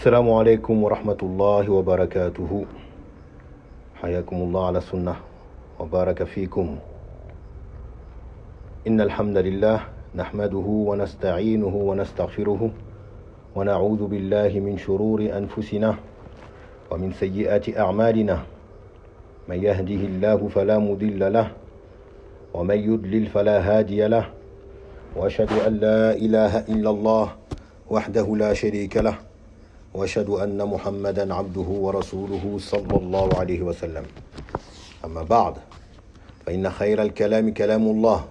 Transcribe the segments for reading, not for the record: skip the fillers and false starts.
السلام عليكم ورحمة الله وبركاته. حياكم الله على السنة وبارك فيكم. إن الحمد لله نحمده ونستعينه ونستغفره ونعوذ بالله من شرور أنفسنا ومن سيئات أعمالنا. من يهده الله فلا مضل له ومن يضلل فلا هادي له وأشهد أن لا إله إلا الله وحده لا شريك له وأشهد أن محمدا عبده ورسوله صلى الله عليه وسلم. أما بعد فإن خير الكلام كلام الله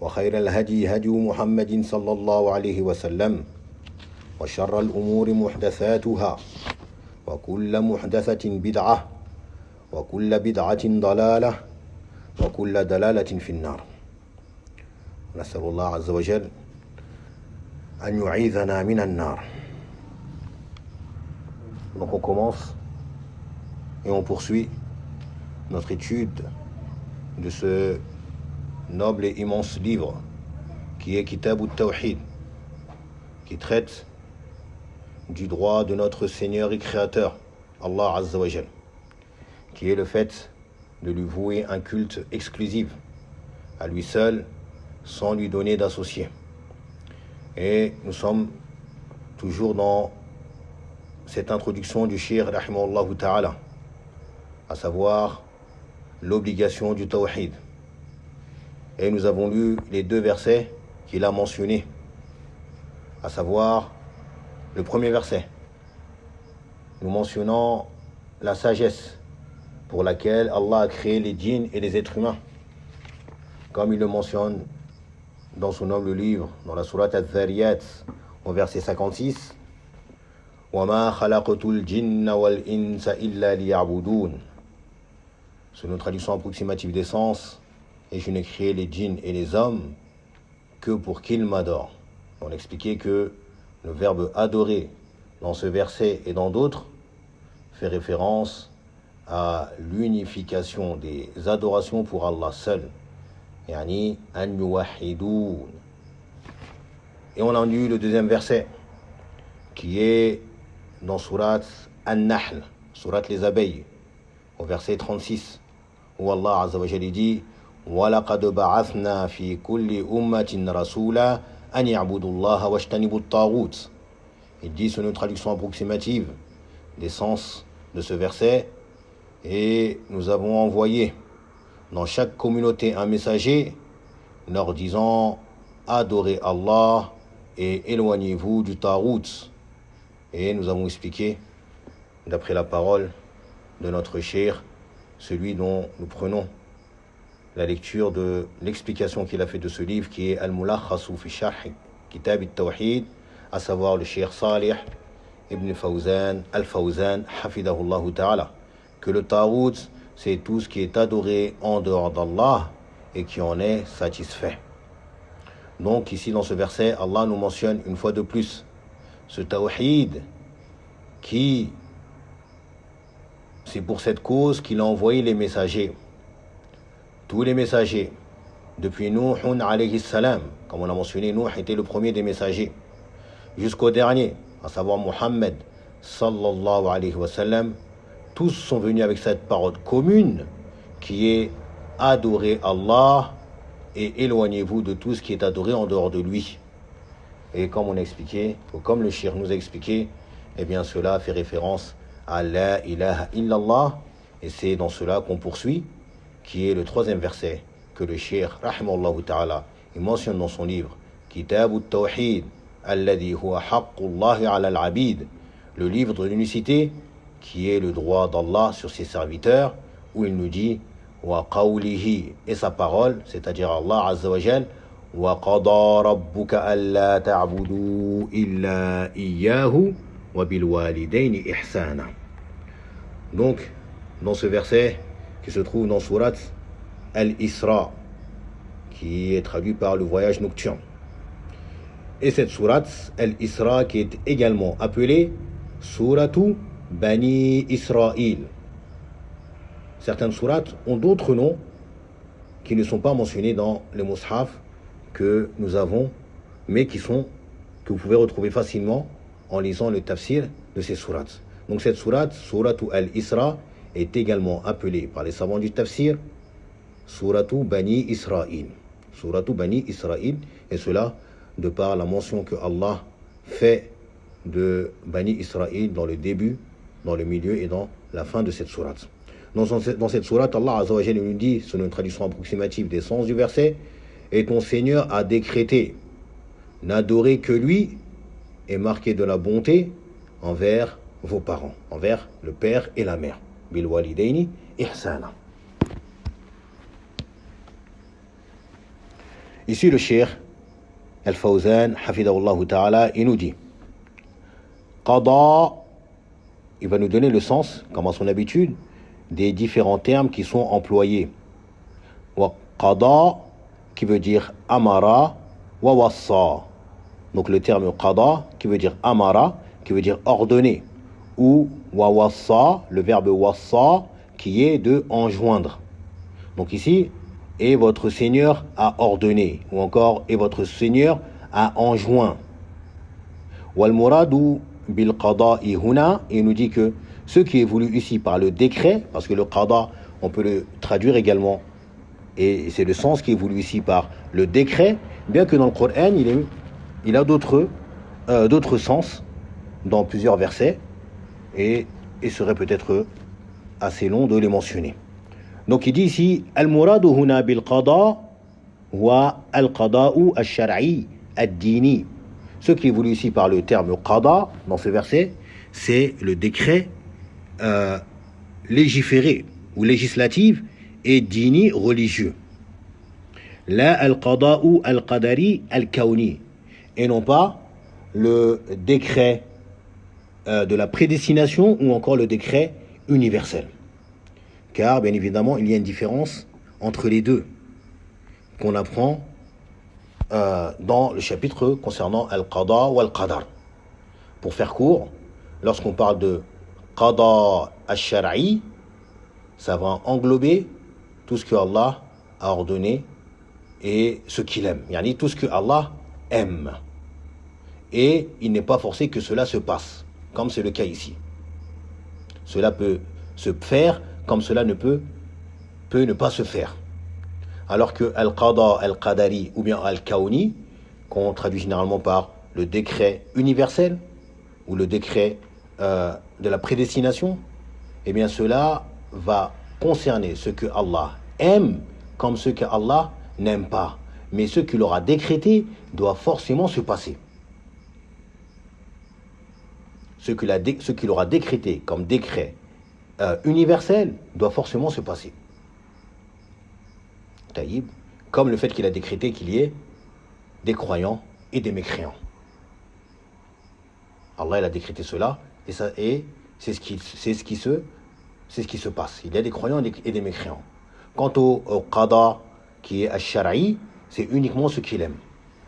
وخير الهدي هدي محمد صلى الله عليه وسلم وشر الأمور محدثاتها وكل محدثة بدعة وكل بدعة ضلالة وكل دلالة في النار. نسأل الله عز وجل أن يعيذنا من النار. Donc on commence et on poursuit notre étude de ce noble et immense livre qui est Kitab al-Tawhid, qui traite du droit de notre Seigneur et Créateur, Allah Azza wa Jal, qui est le fait de lui vouer un culte exclusif, à lui seul, sans lui donner d'associé. Et nous sommes toujours dans cette introduction du Cheikh rahimahullah ta'ala, à savoir l'obligation du Tawhid. Et nous avons lu les deux versets qu'il a mentionnés, à savoir le premier verset, nous mentionnons la sagesse pour laquelle Allah a créé les djinns et les êtres humains, comme il le mentionne dans son noble livre, dans la sourate Al-Dhariyat, au verset 56, وَمَا خَلَقْتُ الْجِنَّ وَالْإِنسَ إِلَّا لِيَعْبُدُونَ. C'est une traduction approximative des sens, et je n'ai créé les djinns et les hommes que pour qu'ils m'adorent. On expliquait que le verbe adorer dans ce verset et dans d'autres fait référence à l'unification des adorations pour Allah seul. Yani an yuwahhidoun. Et on a lu le deuxième verset qui est dans Surat An-Nahl, Surat les abeilles, au verset 36, où Allah Azza wa Jalla dit وَلَقَدْ بَعَثْنَا فِي كُلِّ أُمَّةٍ رَسُولًا أَنْ يَعْبُدُوا اللَّهَ وَاجْتَنِبُوا الطَّاغُوتَ. Il dit, c'est une traduction approximative des sens de ce verset, et nous avons envoyé dans chaque communauté un messager leur disant adorez Allah et éloignez-vous du Tarout. Et nous avons expliqué, d'après la parole de notre cheikh, celui dont nous prenons la lecture de l'explication qu'il a fait de ce livre, qui est Al-Mulakhasu fi Sharh Kitab al-Tawhid, à savoir le cheikh Salih ibn Fawzan al-Fawzan hafidahullah ta'ala, que le Tarout, c'est tout ce qui est adoré en dehors d'Allah et qui en est satisfait. Donc ici dans ce verset, Allah nous mentionne une fois de plus ce tawhid qui, c'est pour cette cause qu'il a envoyé les messagers. Tous les messagers, depuis Nuh alayhi salam, comme on a mentionné, Nuh était le premier des messagers, jusqu'au dernier, à savoir Muhammad sallallahu alayhi wa sallam, tous sont venus avec cette parole commune qui est adorer Allah et éloignez-vous de tout ce qui est adoré en dehors de lui. Et comme on a expliqué, ou comme le cheikh nous a expliqué, eh bien cela fait référence à la ilaha illallah, et c'est dans cela qu'on poursuit, qui est le troisième verset que le cheikh rahimahullah ta'ala il mentionne dans son livre Kitab al-Tawhid alladhi huwa haqqullahi ala al-abid, le livre de l'unicité qui est le droit d'Allah sur ses serviteurs, où il nous dit wa qawlihi, et sa parole, c'est-à-dire Allah Azza wa Jal, wa qada rabbuka alla ta'budu illa iyyahu wa bil walidayni ihsana. Donc dans ce verset qui se trouve dans Surat Al-Isra, qui est traduit par le voyage nocturne, et cette Surat Al-Isra qui est également appelée Suratu Bani Israël. Certaines sourates ont d'autres noms qui ne sont pas mentionnés dans les mushaf que nous avons, mais que vous pouvez retrouver facilement en lisant le tafsir de ces sourates. Donc cette sourate, sourate al-Isra, est également appelée par les savants du tafsir sourate Bani Israël. Sourate Bani Israël, et cela de par la mention que Allah fait de Bani Israël dans le début, dans le milieu et dans la fin de cette sourate. Dans cette sourate, Allah Azza wa Jalla nous dit, sur une traduction approximative des sens du verset, et ton Seigneur a décrété, n'adorez que lui et marquez de la bonté envers vos parents, envers le père et la mère. Bil walidaini ihsana. Ici le Cheikh Al-Fawzan, hafidahullah ta'ala, il nous dit Qada, il va nous donner le sens, comme à son habitude, des différents termes qui sont employés. Wa qada, qui veut dire amara, wa wassa. Donc le terme qada, qui veut dire amara, qui veut dire ordonner, ou wa wassa, le verbe wassa, qui est de enjoindre. Donc ici, et votre Seigneur a ordonné, ou encore et votre Seigneur a enjoint. Wal muradu bil qada'i huna, il nous dit que ce qui est voulu ici par le décret, parce que le qada, on peut le traduire également, et c'est le sens qui est voulu ici par le décret, bien que dans le Coran, il a d'autres sens dans plusieurs versets, et il serait peut-être assez long de les mentionner. Donc il dit ici al-muradu huna bil qada wa al-qada'u al-shar'i ad-dini. Ce qui est voulu ici par le terme qada dans ce verset, c'est le décret légiféré ou législatif et dini religieux. La al-qada'u al-qadari al-kawni, et non pas le décret de la prédestination ou encore le décret universel. Car, bien évidemment, il y a une différence entre les deux qu'on apprend dans le chapitre concernant Al-Qada ou Al-Qadar. Pour faire court, lorsqu'on parle de Qada al-Shar'i, ça va englober tout ce que Allah a ordonné et ce qu'il aime. Yani tout ce que Allah aime. Et il n'est pas forcé que cela se passe, comme c'est le cas ici. Cela peut se faire comme cela peut ne pas se faire. Alors que Al-Qada, Al-Qadari ou bien Al-Kawni, qu'on traduit généralement par le décret universel ou le décret de la prédestination, eh bien cela va concerner ce que Allah aime comme ce que Allah n'aime pas. Mais ce qu'il aura décrété doit forcément se passer. Ce qu'il aura décrété comme décret universel doit forcément se passer. Taïb, comme le fait qu'il a décrété qu'il y ait des croyants et des mécréants. Allah il a décrété cela et c'est ce qui se passe. Il y a des croyants et des mécréants. Quant au qada qui est al-shar'i, c'est uniquement ce qu'il aime.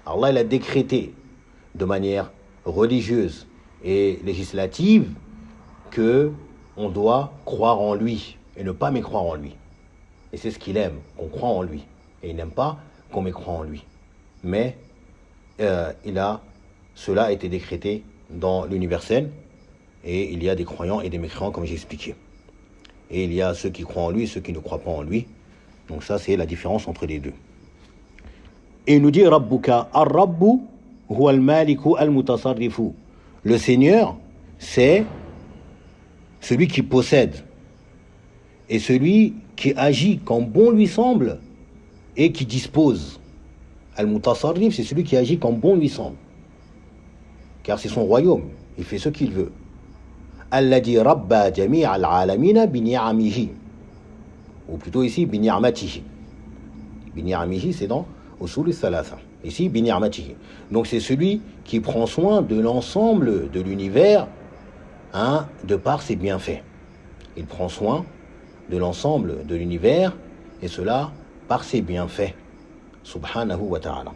Allah il a décrété de manière religieuse et législative que on doit croire en lui et ne pas mécroire en lui. Et c'est ce qu'il aime, qu'on croit en lui. Et il n'aime pas qu'on mécroit en lui. Mais cela a été décrété dans l'universel. Et il y a des croyants et des mécréants, comme j'ai expliqué. Et il y a ceux qui croient en lui et ceux qui ne croient pas en lui. Donc ça, c'est la différence entre les deux. Et il nous dit, Rabbuka ar-Rabbu huwa al-Maliku al-Mutasarrifu. Le Seigneur, c'est celui qui possède et celui qui agit comme bon lui semble et qui dispose. Al-Mutasarrif, c'est celui qui agit comme bon lui semble. Car c'est son royaume, il fait ce qu'il veut. Alladhi rabba jami'a al-alamina bi ni'amihi. Ou plutôt ici, bi ni'amatihi. Bi ni'amihi, c'est dans Usul al-Thalatha. Ici, bi ni'amatihi. Donc c'est celui qui prend soin de l'ensemble de l'univers, de par ses bienfaits. Il prend soin de l'ensemble de l'univers, et cela par ses bienfaits. Subhanahu wa ta'ala.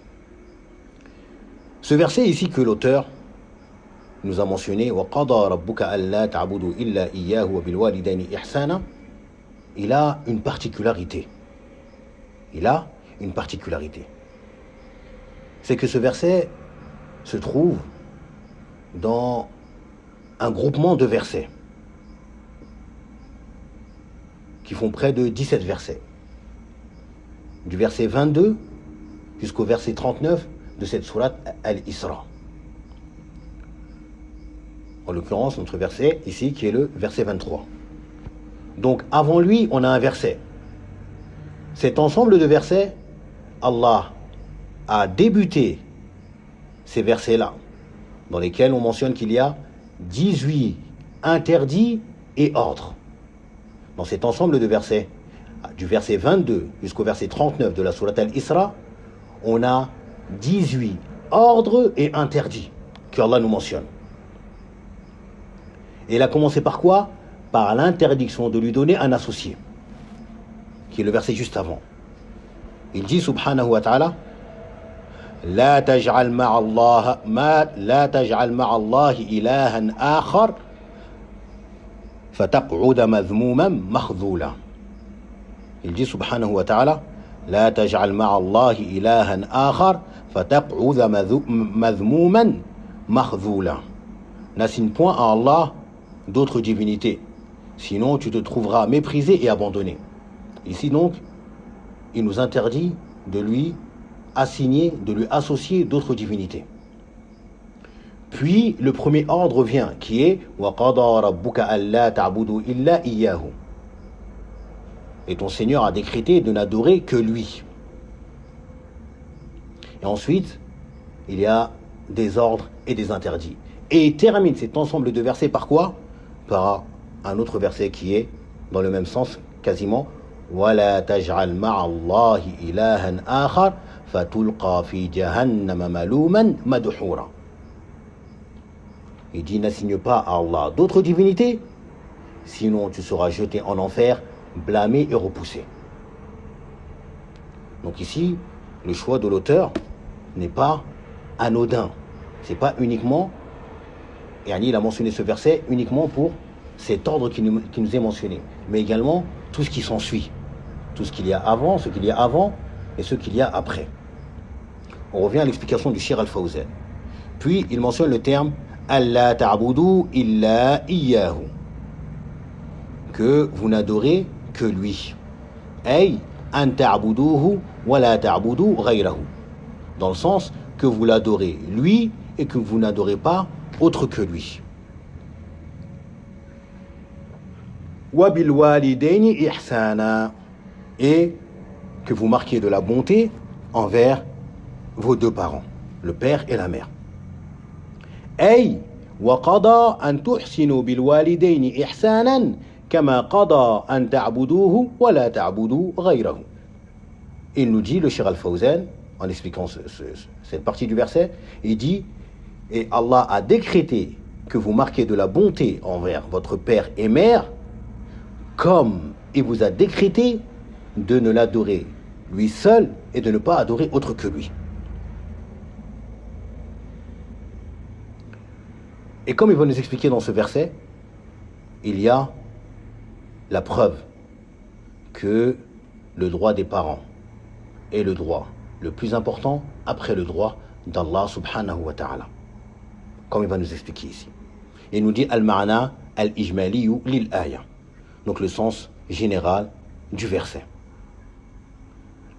Ce verset ici que l'auteur nous a mentionné, وَقَضَى رَبُّكَ أَلَّا تَعْبُدُوا إِلَّا إِيَّاهُ وَبِالْوَالِدَيْنِ إِحْسَانًا. Il a une particularité. C'est que ce verset se trouve dans un groupement de versets qui font près de 17 versets. Du verset 22 jusqu'au verset 39 de cette sourate Al-Isra. En l'occurrence, notre verset ici qui est le verset 23. Donc avant lui, on a un verset. Cet ensemble de versets, Allah a débuté ces versets-là, dans lesquels on mentionne qu'il y a 18 interdits et ordres. Dans cet ensemble de versets, du verset 22 jusqu'au verset 39 de la sourate Al-Isra, on a 18 ordres et interdits que Allah nous mentionne. Et il a commencé par quoi? Par l'interdiction de lui donner un associé, qui est le verset juste avant. Il dit subhanahu wa ta'ala: لا تجعل مع الله إلها آخر فتقعد مذموما مخذولا. Il dit subhanahu wa ta'ala: لا تجعل مع الله إلها آخر فتقعد مذموما مخذولا. N'assigne point à Allah d'autres divinités, sinon tu te trouveras méprisé et abandonné. Ici donc, il nous interdit de lui assigner, de lui associer d'autres divinités. Puis le premier ordre vient, qui est وَقَضَى رَبُّكَ أَلَّا تَعْبُدُوا إِلَّا إِيَّاهُ. Et ton Seigneur a décrété de n'adorer que lui. Et ensuite, il y a des ordres et des interdits. Et il termine cet ensemble de versets par quoi? Par un autre verset qui est dans le même sens quasiment: وَلَا تَجْعَلْ مَعَ اللَّهِ إِلَهًا آخَرَ فَتُلْقَى فِي جَهَنَّمَ مَلُومًا مَدْحُورًا. Il dit: n'assigne pas à Allah d'autres divinités, sinon tu seras jeté en enfer, blâmé et repoussé. Donc ici, le choix de l'auteur n'est pas anodin. C'est pas uniquement, et il a mentionné ce verset uniquement pour cet ordre qui nous est mentionné, mais également tout ce qui s'ensuit, tout ce qu'il y a avant, ce qu'il y a avant et ce qu'il y a après. On revient à l'explication du Cheikh Al-Fawzan. Puis il mentionne le terme Allah ta'budu illa iyyahu, que vous n'adorez que lui. Ay an ta'buduhu wa la ta'budu ghayrahu, dans le sens que vous l'adorez lui et que vous n'adorez pas autre que lui. Wa bil walidaini ihsana, et que vous marquiez de la bonté envers vos deux parents, le père et la mère. Ay wa qada an tuhsinu bil walidaini ihsanan kama qada an ta'buduhu wa la ta'budu ghayrahu. Il nous dit, le Cheikh Al-Fawzan, en expliquant cette partie du verset, il dit: et Allah a décrété que vous marquez de la bonté envers votre père et mère, comme il vous a décrété de ne l'adorer lui seul et de ne pas adorer autre que lui. Et comme il va nous expliquer dans ce verset, il y a la preuve que le droit des parents est le droit le plus important après le droit d'Allah subhanahu wa ta'ala, comme il va nous expliquer ici. Il nous dit al-ma'na al-ijmaliyu lil-aya, donc le sens général du verset.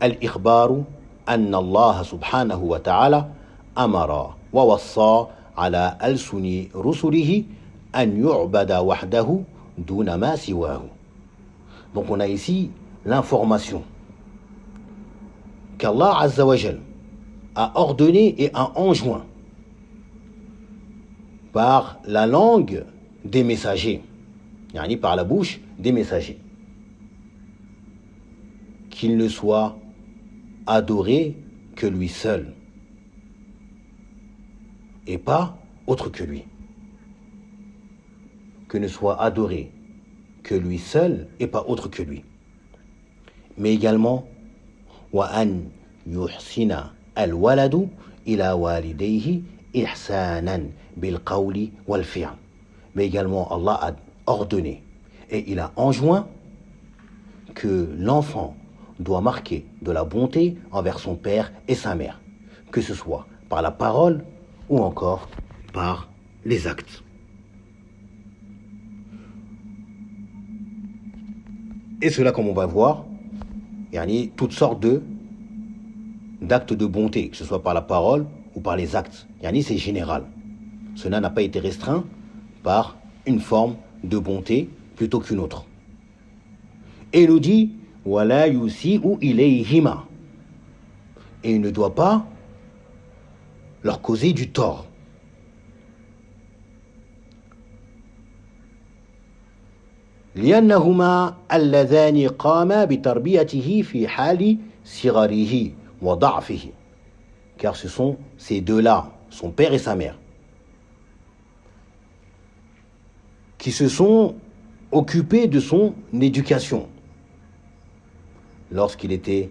Al-ikhbaru anna Allah subhanahu wa ta'ala amara wa wassa ala al-suni rusulihi an yu'bada wahdahu duna ma siwahu. Donc on a ici l'information qu'Allah Azza wa Jal a ordonné et a enjoint par la langue des messagers, yani par la bouche des messagers, qu'il ne soit adoré que lui seul et pas autre que lui. Que ne soit adoré que lui seul et pas autre que lui. Mais également wa an yuhsina al-waladu ila walidayhi ihsanan bil qawli wal fi'l. Mais également Allah a ordonné et il a enjoint que l'enfant doit marquer de la bonté envers son père et sa mère, que ce soit par la parole ou encore par les actes. Et cela, comme on va voir, toutes sortes d'actes de bonté, que ce soit par la parole ou par les actes. C'est général. Cela n'a pas été restreint par une forme de bonté plutôt qu'une autre. Et il nous dit wala yusi'u ilayhima. Et il ne doit pas leur causer du tort. لأنهما اللذان قاما بتربيته في حال صغره وضعفه. Car ce sont ces deux-là, son père et sa mère, qui se sont occupés de son éducation lorsqu'il était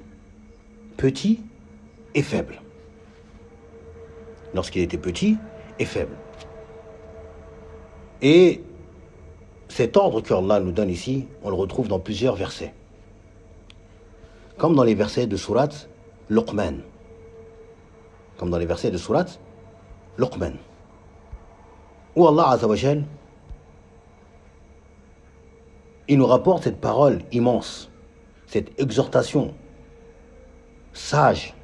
petit et faible. Lorsqu'il était petit et faible. Et cet ordre qu'Allah nous donne ici, on le retrouve dans plusieurs versets. Comme dans les versets de Surat Luqman. Comme dans les versets de Surat Luqman. Où Allah Azza wa Jal, il nous rapporte cette parole immense, cette exhortation sage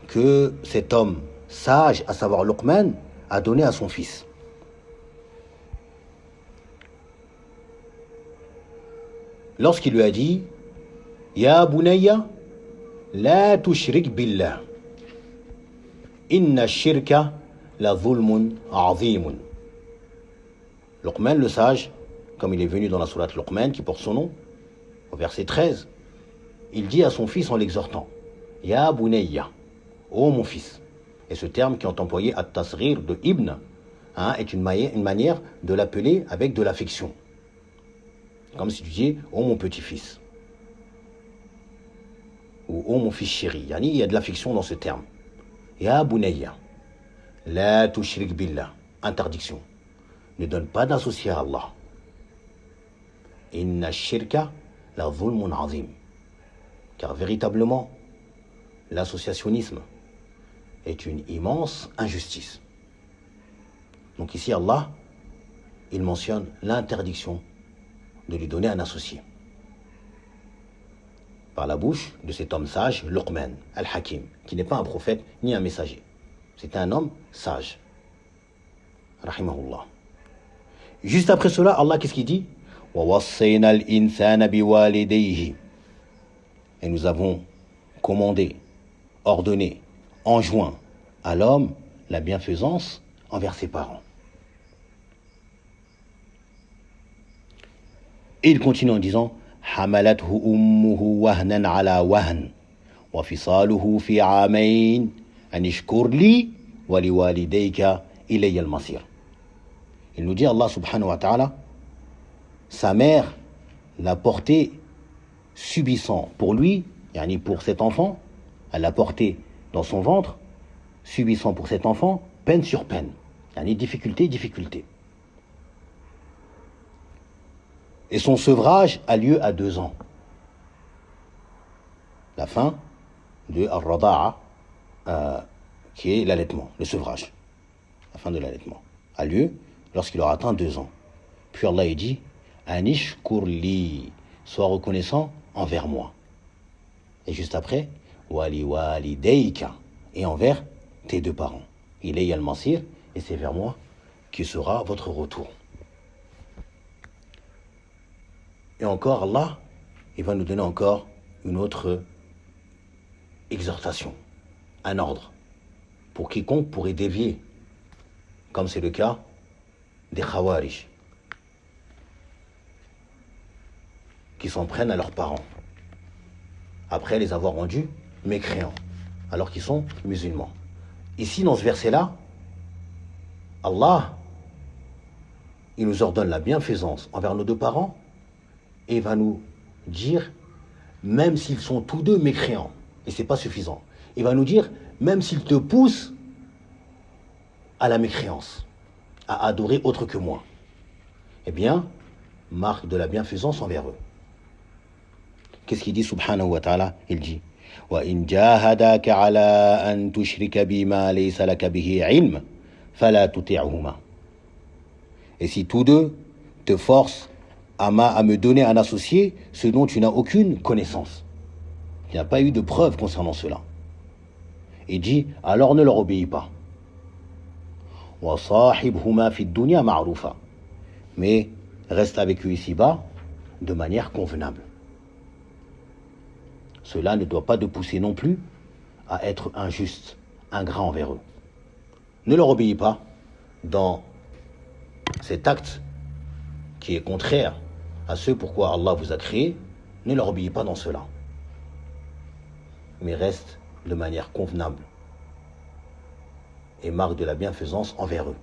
que cet homme sage, à savoir Luqman, a donné à son fils. Lorsqu'il lui a dit Ya bunayya, la tushrik billah, inna shirka la zulmun azimun. Luqman le sage, comme il est venu dans la sourate Luqman qui porte son nom, au verset 13, il dit à son fils en l'exhortant Ya bunayya, ô mon fils. Et ce terme qui est employé à tasghir de ibn est une manière de l'appeler avec de l'affection. Comme si tu dis ô mon petit-fils ou ô mon fils chéri. Il y a de l'affection dans ce terme. Ya bunayya, la tushrik billah. Interdiction. Ne donne pas d'associer à Allah. Inna shirka la zulmun azim. Car véritablement, l'associationnisme est une immense injustice. Donc ici, Allah, il mentionne l'interdiction de lui donner un associé. Par la bouche de cet homme sage, Luqman al-Hakim, qui n'est pas un prophète ni un messager. C'est un homme sage. Rahimahullah. Juste après cela, Allah, qu'est-ce qu'il dit? وَوَصَّيْنَا الْإِنسَانَ بِوَالِدَيْهِ. Et nous avons commandé, ordonné, enjoint à l'homme la bienfaisance envers ses parents. Et il continue en disant حملته أمه وهنا على وهن وفصاله في عامين أن اشكر لي ولوالديك إلي المصير. Il nous dit Allah subhanahu wa ta'ala, sa mère l'a porté subissant pour lui, pour cet enfant, elle l'a porté dans son ventre, subissant pour cet enfant peine sur peine, difficulté. Et son sevrage a lieu à 2 ans. La fin de Ar-Rada'a, qui est l'allaitement, le sevrage. La fin de l'allaitement a lieu lorsqu'il aura atteint 2 ans. Puis Allah il dit Anish kurli, sois reconnaissant envers moi. Et juste après, Wali walidayka, et envers tes 2 parents. Il est al-Masir, et c'est vers moi qui sera votre retour. Et encore, Allah, il va nous donner encore une autre exhortation, un ordre, pour quiconque pourrait dévier, comme c'est le cas des Khawarij, qui s'en prennent à leurs parents, après les avoir rendus mécréants, alors qu'ils sont musulmans. Ici, dans ce verset-là, Allah, il nous ordonne la bienfaisance envers nos 2 parents, et va nous dire, même s'ils sont tous 2 mécréants, et c'est pas suffisant, il va nous dire, même s'ils te poussent à la mécréance, à adorer autre que moi, eh bien, marque de la bienfaisance envers eux. Qu'est-ce qu'il dit subhanahu wa ta'ala? Il dit وَإِنْ جَاهَدَاكَ عَلَىٰ أَن تُشْرِكَ بِمَا لَيْسَ لَكَ بِهِ عِلْمٍ فَلَا تُطِعْهُمَا. Et si tous 2 te forcent à me donner un associé ce dont tu n'as aucune connaissance. Il n'y a pas eu de preuve concernant cela. Il dit, alors ne leur obéis pas. وَصَاحِبْهُمَا فِي الدُّنْيَا مَعْرُوفًا. Mais reste avec eux ici-bas de manière convenable. Cela ne doit pas te pousser non plus à être injuste, ingrat envers eux. Ne leur obéis pas dans cet acte qui est contraire à ce pourquoi Allah vous a créé. Ne leur obéis pas dans cela. Mais reste de manière convenable et marque de la bienfaisance envers eux.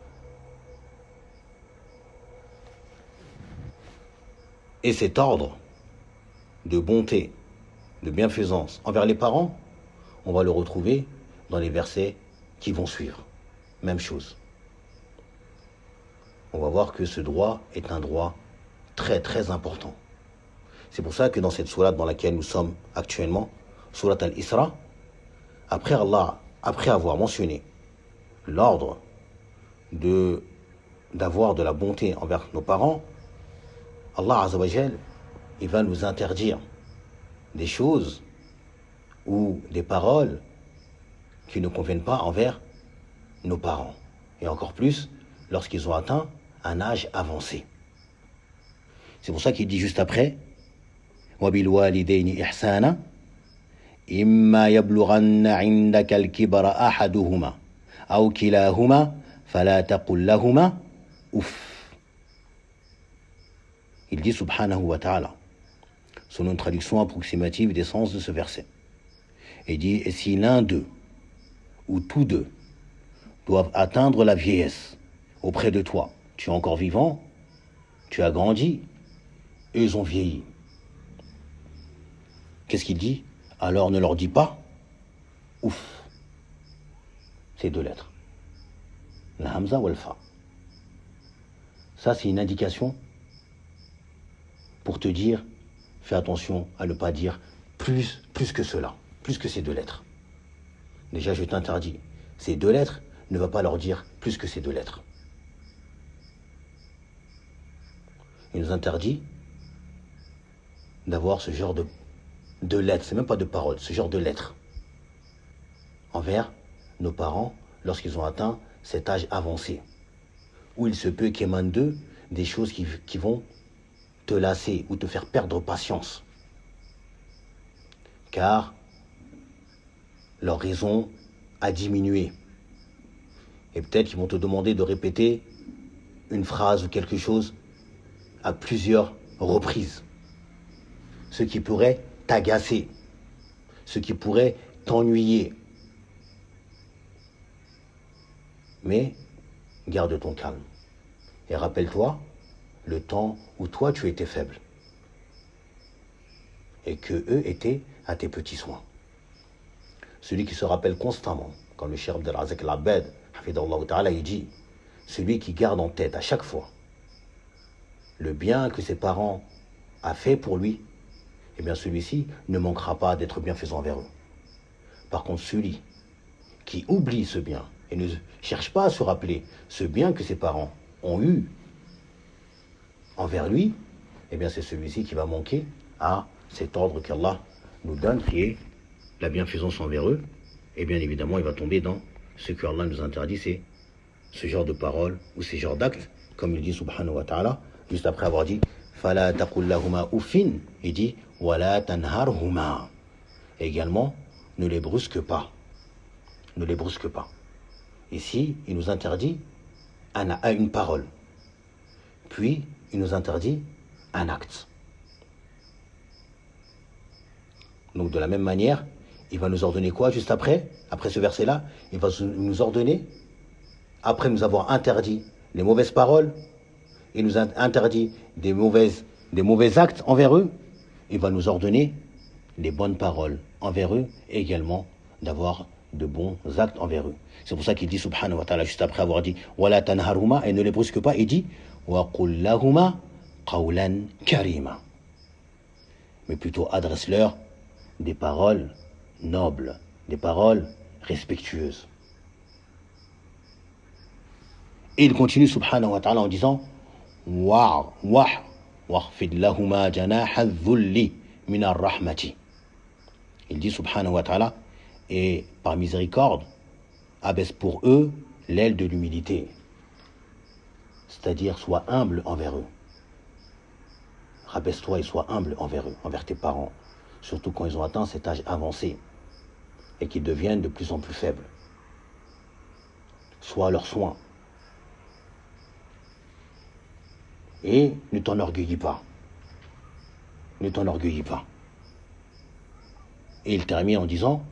Et cet ordre de bonté, de bienfaisance envers les parents, on va le retrouver dans les versets qui vont suivre. Même chose. On va voir que ce droit est un droit très très important. C'est pour ça que dans cette sourate dans laquelle nous sommes actuellement, sourate Al-Isra, après avoir mentionné l'ordre d'avoir de la bonté envers nos parents, Allah Azza wa Jal, il va nous interdire des choses ou des paroles qui ne conviennent pas envers nos parents. Et encore plus lorsqu'ils ont atteint un âge avancé. C'est pour ça qu'il dit juste après, وَبِالْوَالِدَيْنِ إِحْسَانًا إِمَّا يَبْلُغَنَّ عِنْدَكَ الْكِبَرَ أَحَدُهُمَا أَوْ كِلَاهُمَا فَلَا تَقُلْ لَهُمَا أُفٍّ. Il dit subhanahu wa ta'ala, selon une traduction approximative des sens de ce verset. Il dit, et si l'un d'eux, ou tous deux, doivent atteindre la vieillesse auprès de toi, tu es encore vivant, tu as grandi, eux ils ont vieilli. Qu'est-ce qu'il dit? Alors ne leur dis pas ouf. C'est deux lettres. La hamza ou fa. Ça c'est une indication pour te dire, fais attention à ne pas dire plus que cela, plus que ces deux lettres. Déjà je t'interdis, ces deux lettres, ne va pas leur dire plus que ces deux lettres. Il nous interdit d'avoir ce genre de lettres, c'est même pas de paroles, ce genre de lettres envers nos parents lorsqu'ils ont atteint cet âge avancé, où il se peut qu'émanent d'eux des choses qui vont te lasser ou te faire perdre patience, car leur raison a diminué. Et peut-être qu'ils vont te demander de répéter une phrase ou quelque chose à plusieurs reprises. Ce qui pourrait t'agacer, ce qui pourrait t'ennuyer. Mais garde ton calme. Et rappelle-toi le temps où toi tu étais faible. Et que eux étaient à tes petits soins. Celui qui se rappelle constamment, comme le Cheikh Abdel Razak Al-Abbad, hafidahullah ta'ala, il dit, celui qui garde en tête à chaque fois le bien que ses parents a fait pour lui, eh bien celui-ci ne manquera pas d'être bienfaisant envers eux. Par contre, celui qui oublie ce bien et ne cherche pas à se rappeler ce bien que ses parents ont eu envers lui, eh bien c'est celui-ci qui va manquer à cet ordre qu'Allah nous donne, qui est la bienfaisance envers eux. Et bien évidemment, il va tomber dans ce que Allah nous interdit, c'est ce genre de paroles ou ces genres d'actes, comme il dit subhanahu wa ta'ala, juste après avoir dit فَلَا تَقُلْ لَهُمَا أُفٍّ, il dit وَلَا تَنْهَرْهُمَا. Également, ne les brusque pas. Ne les brusque pas. Ici, il nous interdit une parole. Puis, il nous interdit un acte. Donc, de la même manière, il va nous ordonner quoi juste après ce verset-là, il va nous ordonner, après nous avoir interdit les mauvaises paroles, il nous a interdit des mauvais actes envers eux, il va nous ordonner les bonnes paroles envers eux et également d'avoir de bons actes envers eux. C'est pour ça qu'il dit subhanahu wa ta'ala, juste après avoir dit wala tanharuma, et ne les brusque pas, il dit wa qul lahuma qawlan karima, mais plutôt adresse-leur des paroles nobles, des paroles respectueuses. Et il continue subhanahu wa ta'ala en disant wah وَاخْفِضْ لَهُمَا جَنَاحَ الذُّلِّ مِنَ الرَّحْمَةِ. Il dit subhanahu wa ta'ala, et par miséricorde, abaisse pour eux l'aile de l'humilité. C'est-à-dire, sois humble envers eux. Rabaisse-toi et sois humble envers eux, envers tes parents. Surtout quand ils ont atteint cet âge avancé et qu'ils deviennent de plus en plus faibles. Sois à leurs soins. Et ne t'enorgueillis pas. Ne t'enorgueillis pas. Et il termine en disant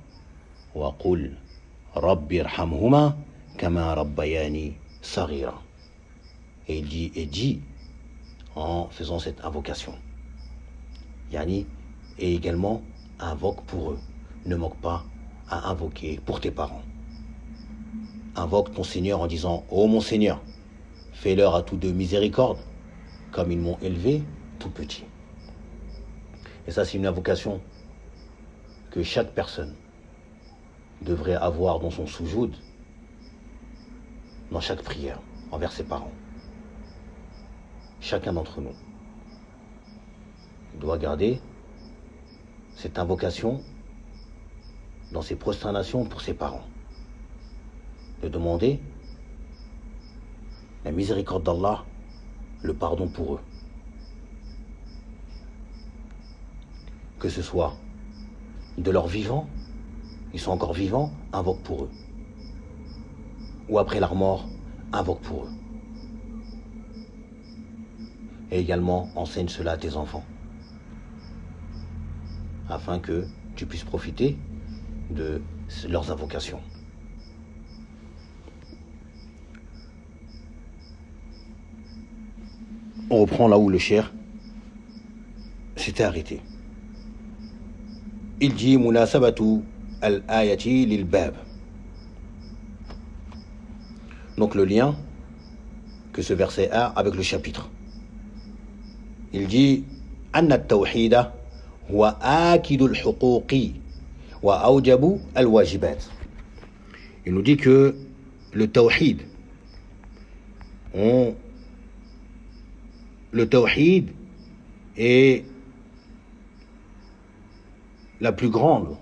وَقُلْ رَبِّ ارْحَمْهُمَا كَمَا رَبَّيَانِي صَغِيرًا. Et il dit en faisant cette invocation. Yani, et également invoque pour eux. Ne manque pas à invoquer pour tes parents. Invoque ton Seigneur en disant ô mon Seigneur, fais-leur à tous deux miséricorde, comme ils m'ont élevé tout petit. Et ça, c'est une invocation que chaque personne devrait avoir dans son soujoud, dans chaque prière, envers ses parents. Chacun d'entre nous doit garder cette invocation dans ses prosternations pour ses parents. De demander la miséricorde d'Allah, le pardon pour eux. Que ce soit de leur vivant, ils sont encore vivants, invoque pour eux. Ou après leur mort, invoque pour eux. Et également, enseigne cela à tes enfants, afin que tu puisses profiter de leurs invocations. On reprend là où le cheikh s'était arrêté. Il dit munasabatu al-ayati lil-bab. Donc le lien que ce verset a avec le chapitre. Il dit anna at-tawhida huwa akidu al-huquqi wa awjabu al-wajibat. Il nous dit que le tawhid est la plus grande,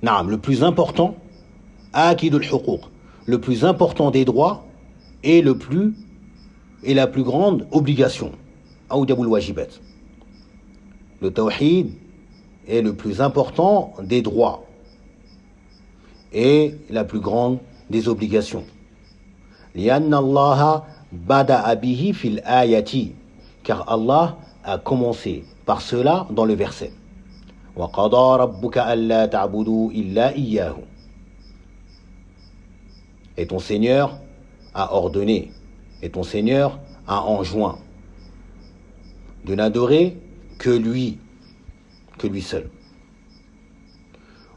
le plus important, akid al-huquq, le plus important des droits et la plus grande obligation, awjabul wajibat. Le tawhid est le plus important des droits et la plus grande des obligations. لأن الله بدأ به في الآية, car Allah a commencé par cela dans le verset. وَقَضَى رَبُّكَ أَلَّا تَعْبُدُوا إِلَّا إِيَّاهُ. Et ton Seigneur a ordonné, et ton Seigneur a enjoint de n'adorer que lui seul.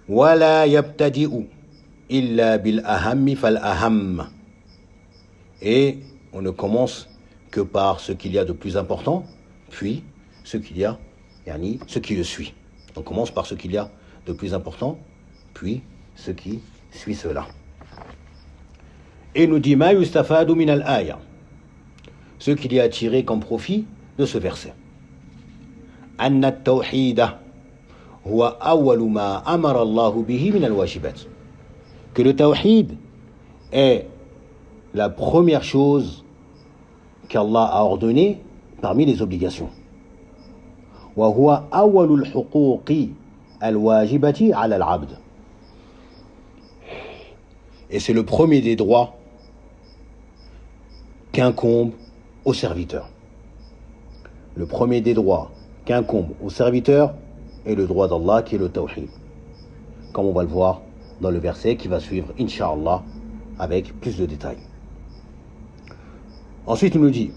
وَلَا يَبْتَدِئُ إِلَّا بِالْأَهَمِّ فَالْأَهَمَّ. Et on ne commence que par ce qu'il y a de plus important, puis ce qu'il y a, ce qui le suit. On commence par ce qu'il y a de plus important, puis ce qui suit cela. Et nous dit ma yustafadu min al-aya, ce qu'il y a tiré comme profit de ce verset. Anna at-tawhida huwa awwalu ma amara Allahu bihi min al-wajibat. Que le tawhid est la première chose qu'Allah a ordonnée parmi les obligations. وهو أول الحقوق الواجبة على العبد. Et c'est le premier des droits qu'incombe au serviteur. Le premier des droits qu'incombe au serviteur est le droit d'Allah qui est le tawhid. Comme on va le voir dans le verset qui va suivre, Inch'Allah, avec plus de détails. Ensuite, il nous dit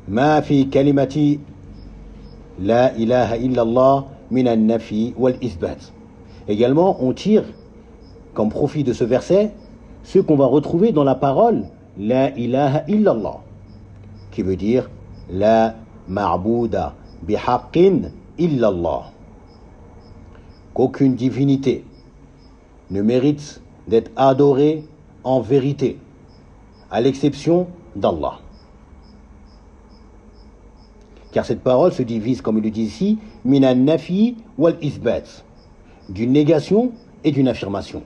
Ma fi kalimati la ilaha illallah min al-nafi wal-isbat. Également, on tire comme profit de ce verset ce qu'on va retrouver dans la parole la ilaha illallah, qui veut dire la ma'bouda bihaqqin illallah. Qu'aucune divinité ne mérite d'être adorée en vérité, à l'exception d'Allah. Car cette parole se divise, comme il le dit ici, minan nafi wal isbat, d'une négation et d'une affirmation.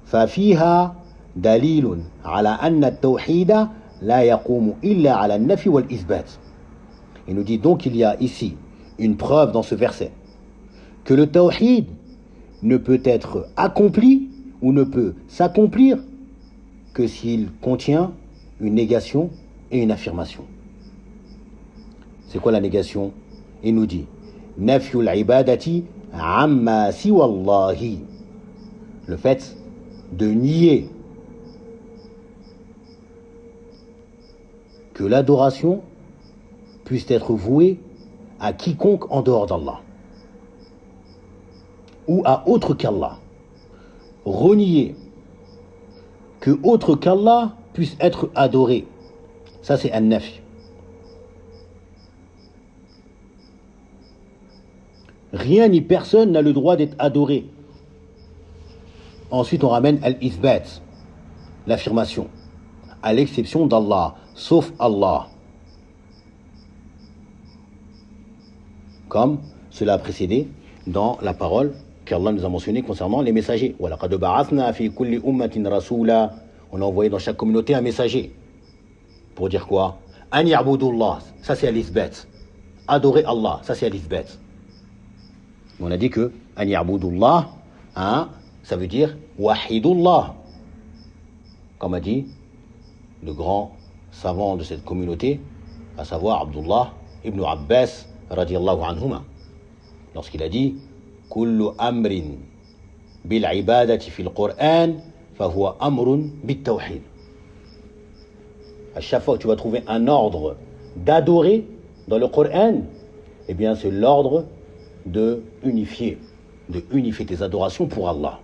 ففيها دليل على أن التوحيد لا يقوم إلا على النفي والإثبات. Il nous dit donc qu'il y a ici une preuve dans ce verset que le tawhid ne peut être accompli ou ne peut s'accomplir que s'il contient une négation et une affirmation. C'est quoi la négation? Il nous dit nafyul ibadati amma siwa Allahi, le fait de nier que l'adoration puisse être vouée à quiconque en dehors d'Allah ou à autre qu'Allah. Renier que autre qu'Allah puisse être adoré, ça c'est un nafi. Rien ni personne n'a le droit d'être adoré. Ensuite on ramène al-ithbat, l'affirmation, à l'exception d'Allah, sauf Allah. Comme cela a précédé dans la parole qu'Allah nous a mentionnée concernant les messagers. On a envoyé dans chaque communauté un messager. Pour dire quoi? An ya'budullah, ça c'est al-ithbat. Adorer Allah, ça c'est al-ithbat. On a dit que An ya'budullah, ça veut dire wahidullah. Comme a dit le grand savant de cette communauté, à savoir Abdullah ibn Abbas radiyallahu anhuma, lorsqu'il a dit kullu amrin bil ibadati fil Qur'an fahuwa amrun bit tawhid. À chaque fois que tu vas trouver un ordre d'adorer dans le Coran, eh bien c'est l'ordre de unifier tes adorations pour Allah.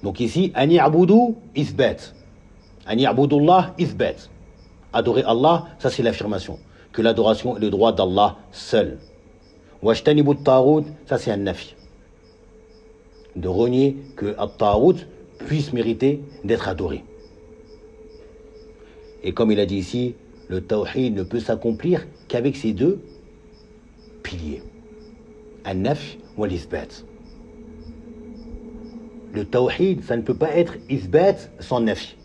Donc ici, an ya'budu isbat, an ya'budullah isbat. Adorer Allah, ça c'est l'affirmation que l'adoration est le droit d'Allah seul. Wajtanibu at-taghut, ça c'est un nafi. De renier que at-taghut puisse mériter d'être adoré. Et comme il a dit ici, le tawhid ne peut s'accomplir qu'avec ces deux piliers. An-naf wa l'isbat. Le tawhid, ça ne peut pas être isbat sans nafi.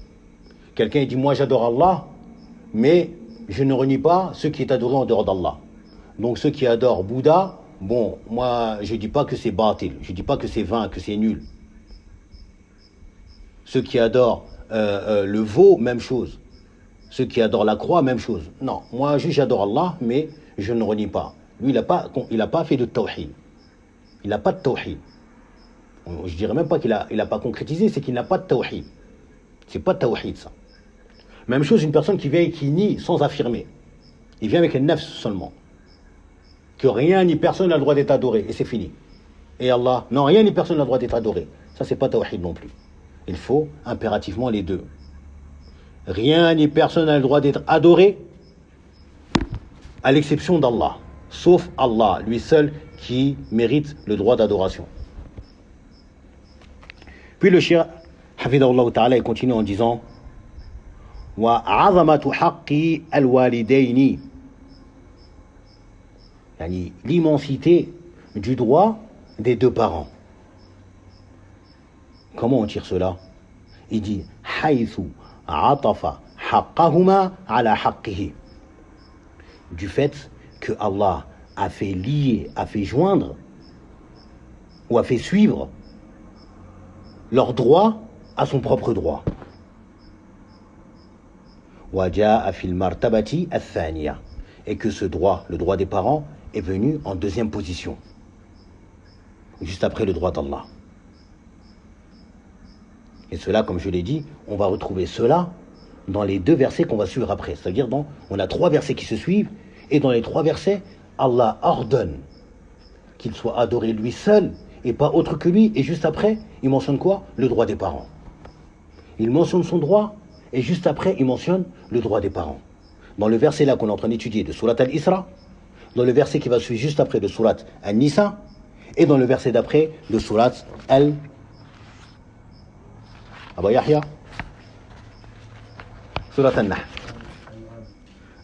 Quelqu'un dit, moi j'adore Allah, mais je ne renie pas ce qui est adoré en dehors d'Allah. Donc ceux qui adorent Bouddha, bon, moi je ne dis pas que c'est batil, je ne dis pas que c'est vain, que c'est nul. Ceux qui adorent le veau, même chose. Ceux qui adorent la croix, même chose. Non, moi juste j'adore Allah, mais je ne renie pas. Lui, il n'a pas fait de tawhid. Il n'a pas de tawhid. Je dirais même pas qu'il a pas concrétisé, c'est qu'il n'a pas de tawhid. C'est pas tawhid ça. Même chose, une personne qui vient et qui nie sans affirmer. Il vient avec un nafs seulement. Que rien ni personne n'a le droit d'être adoré, et c'est fini. Et Allah, non, rien ni personne n'a le droit d'être adoré. Ça, c'est pas tawhid non plus. Il faut impérativement les deux. Rien ni personne n'a le droit d'être adoré, à l'exception d'Allah. Sauf Allah, lui seul, qui mérite le droit d'adoration. Puis le cheikh, hafidahullah ta'ala, il continue en disant wa azamatu haqqi al-walidaini, l'immensité du droit des deux parents. Comment on tire cela? Il dit haythu atafa haqqahuma ala haqqihi, du fait que Allah a fait lier, a fait joindre ou a fait suivre leur droit à son propre droit. Waja'a fil martabati athaniya, et que ce droit, le droit des parents, est venu en deuxième position, juste après le droit d'Allah. Et cela, comme je l'ai dit, on va retrouver cela dans les deux versets qu'on va suivre après. C'est-à-dire, on a trois versets qui se suivent, et dans les trois versets, Allah ordonne qu'il soit adoré lui seul et pas autre que lui. Et juste après, il mentionne quoi? Le droit des parents. Il mentionne son droit, et juste après, il mentionne le droit des parents. Dans le verset là qu'on est en train d'étudier de Surat al-Isra, dans le verset qui va suivre juste après de Surat al-Nisa, et dans le verset d'après de Surat Aba Yahya, Surat al-Nahl.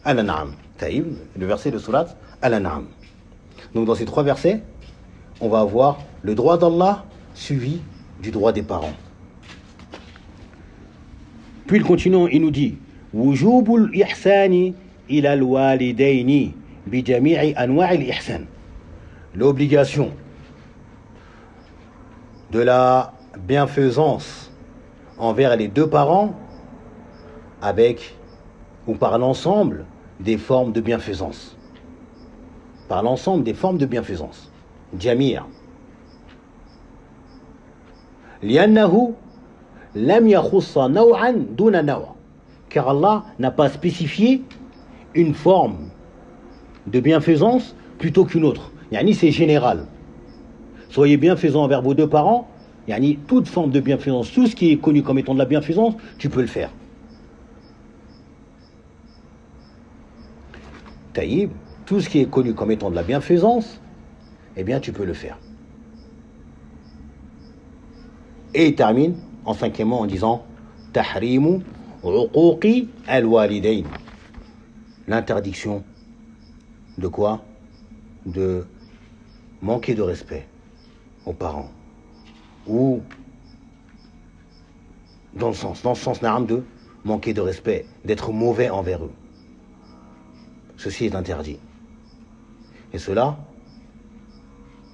Al-An'am. Taïb, le verset de Surat Al-An'am. Donc dans ces 3 versets, on va avoir le droit d'Allah suivi du droit des parents. Puis il continue, il nous dit Wujubul ihsani ila al-walidaini bi jami'i anwa'il ihsan. L'obligation de la bienfaisance envers les 2 parents avec ou par l'ensemble des formes de bienfaisance. Par l'ensemble des formes de bienfaisance. Jamia. Liannahu lam yakhussa naw'an duna naw'. Car Allah n'a pas spécifié une forme de bienfaisance plutôt qu'une autre. Yani c'est général. Soyez bienfaisants envers vos 2 parents. Yani toute forme de bienfaisance, tout ce qui est connu comme étant de la bienfaisance, tu peux le faire. Taïb, tout ce qui est connu comme étant de la bienfaisance, eh bien tu peux le faire. Et il termine en 5e en disant Tahrimu uquqi al-walidayn. L'interdiction de quoi? De manquer de respect aux parents. Ou dans le sens naram de manquer de respect, d'être mauvais envers eux. Ceci est interdit. Et cela,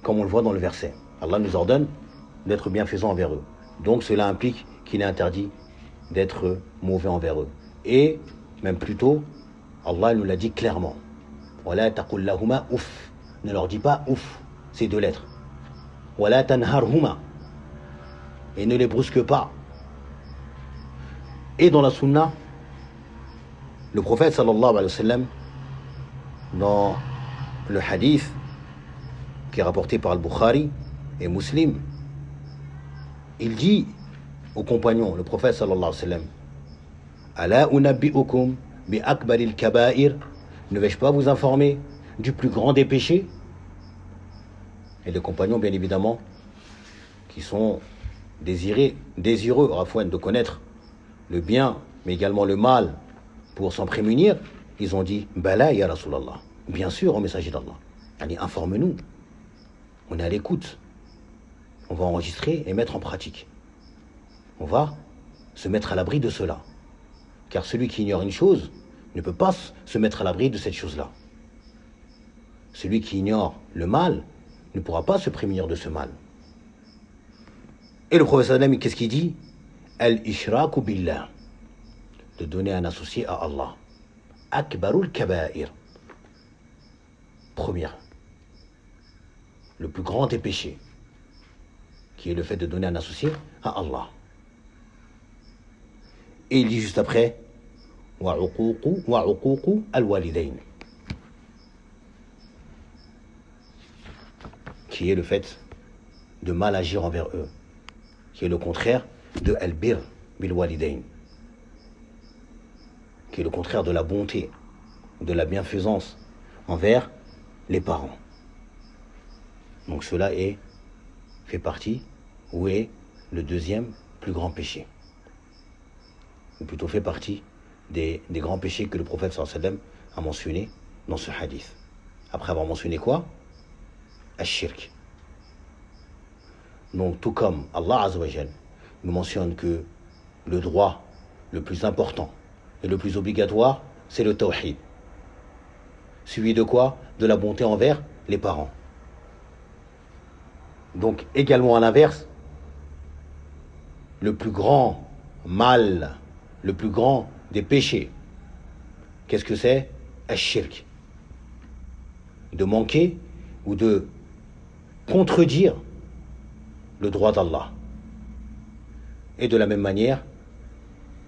comme on le voit dans le verset, Allah nous ordonne d'être bienfaisants envers eux. Donc cela implique qu'il est interdit d'être mauvais envers eux. Et même plus tôt, Allah nous l'a dit clairement. Wala taqul lahuma ouf. Ne leur dis pas ouf. C'est 2 lettres. Wala tanharhuma. Et ne les brusque pas. Et dans la sunna, le prophète sallallahu alayhi wa sallam, dans le hadith qui est rapporté par Al-Bukhari et Muslim, il dit aux compagnons, le prophète sallallahu alayhi wa sallam, Ala unabbi'ukum bi akbaril kaba'ir, ne vais-je pas vous informer du plus grand des péchés? Et les compagnons, bien évidemment, qui sont désireux afin de connaître le bien, mais également le mal, pour s'en prémunir, ils ont dit Bala ya Rasulallah. Bien sûr, au messager d'Allah. Allez, informe-nous. On est à l'écoute. On va enregistrer et mettre en pratique. On va se mettre à l'abri de cela. Car celui qui ignore une chose ne peut pas se mettre à l'abri de cette chose-là. Celui qui ignore le mal ne pourra pas se prémunir de ce mal. Et le prophète sallam, qu'est-ce qu'il dit? Al-ishraku billah. De donner un associé à Allah. Akbarul kaba'ir. Première. Le plus grand des péchés. Qui est le fait de donner un associé à Allah. Et il dit juste après wa uququ al-walidayn. Qui est le fait de mal agir envers eux. Qui est le contraire de al-bir bil walidayn. Qui est le contraire de la bonté, de la bienfaisance envers les parents. Donc cela fait partie, ou est le 2e plus grand péché. Ou plutôt fait partie des grands péchés que le prophète sallallahu alayhi wa sallam a mentionné dans ce hadith. Après avoir mentionné quoi? Ash-shirk. Donc tout comme Allah Azza wa Jal nous mentionne que le droit le plus important et le plus obligatoire, c'est le tawhid. Suivi de quoi? De la bonté envers les parents. Donc également à l'inverse, le plus grand mal, le plus grand des péchés, qu'est-ce que c'est? Ash-shirk. De manquer ou de contredire le droit d'Allah. Et de la même manière,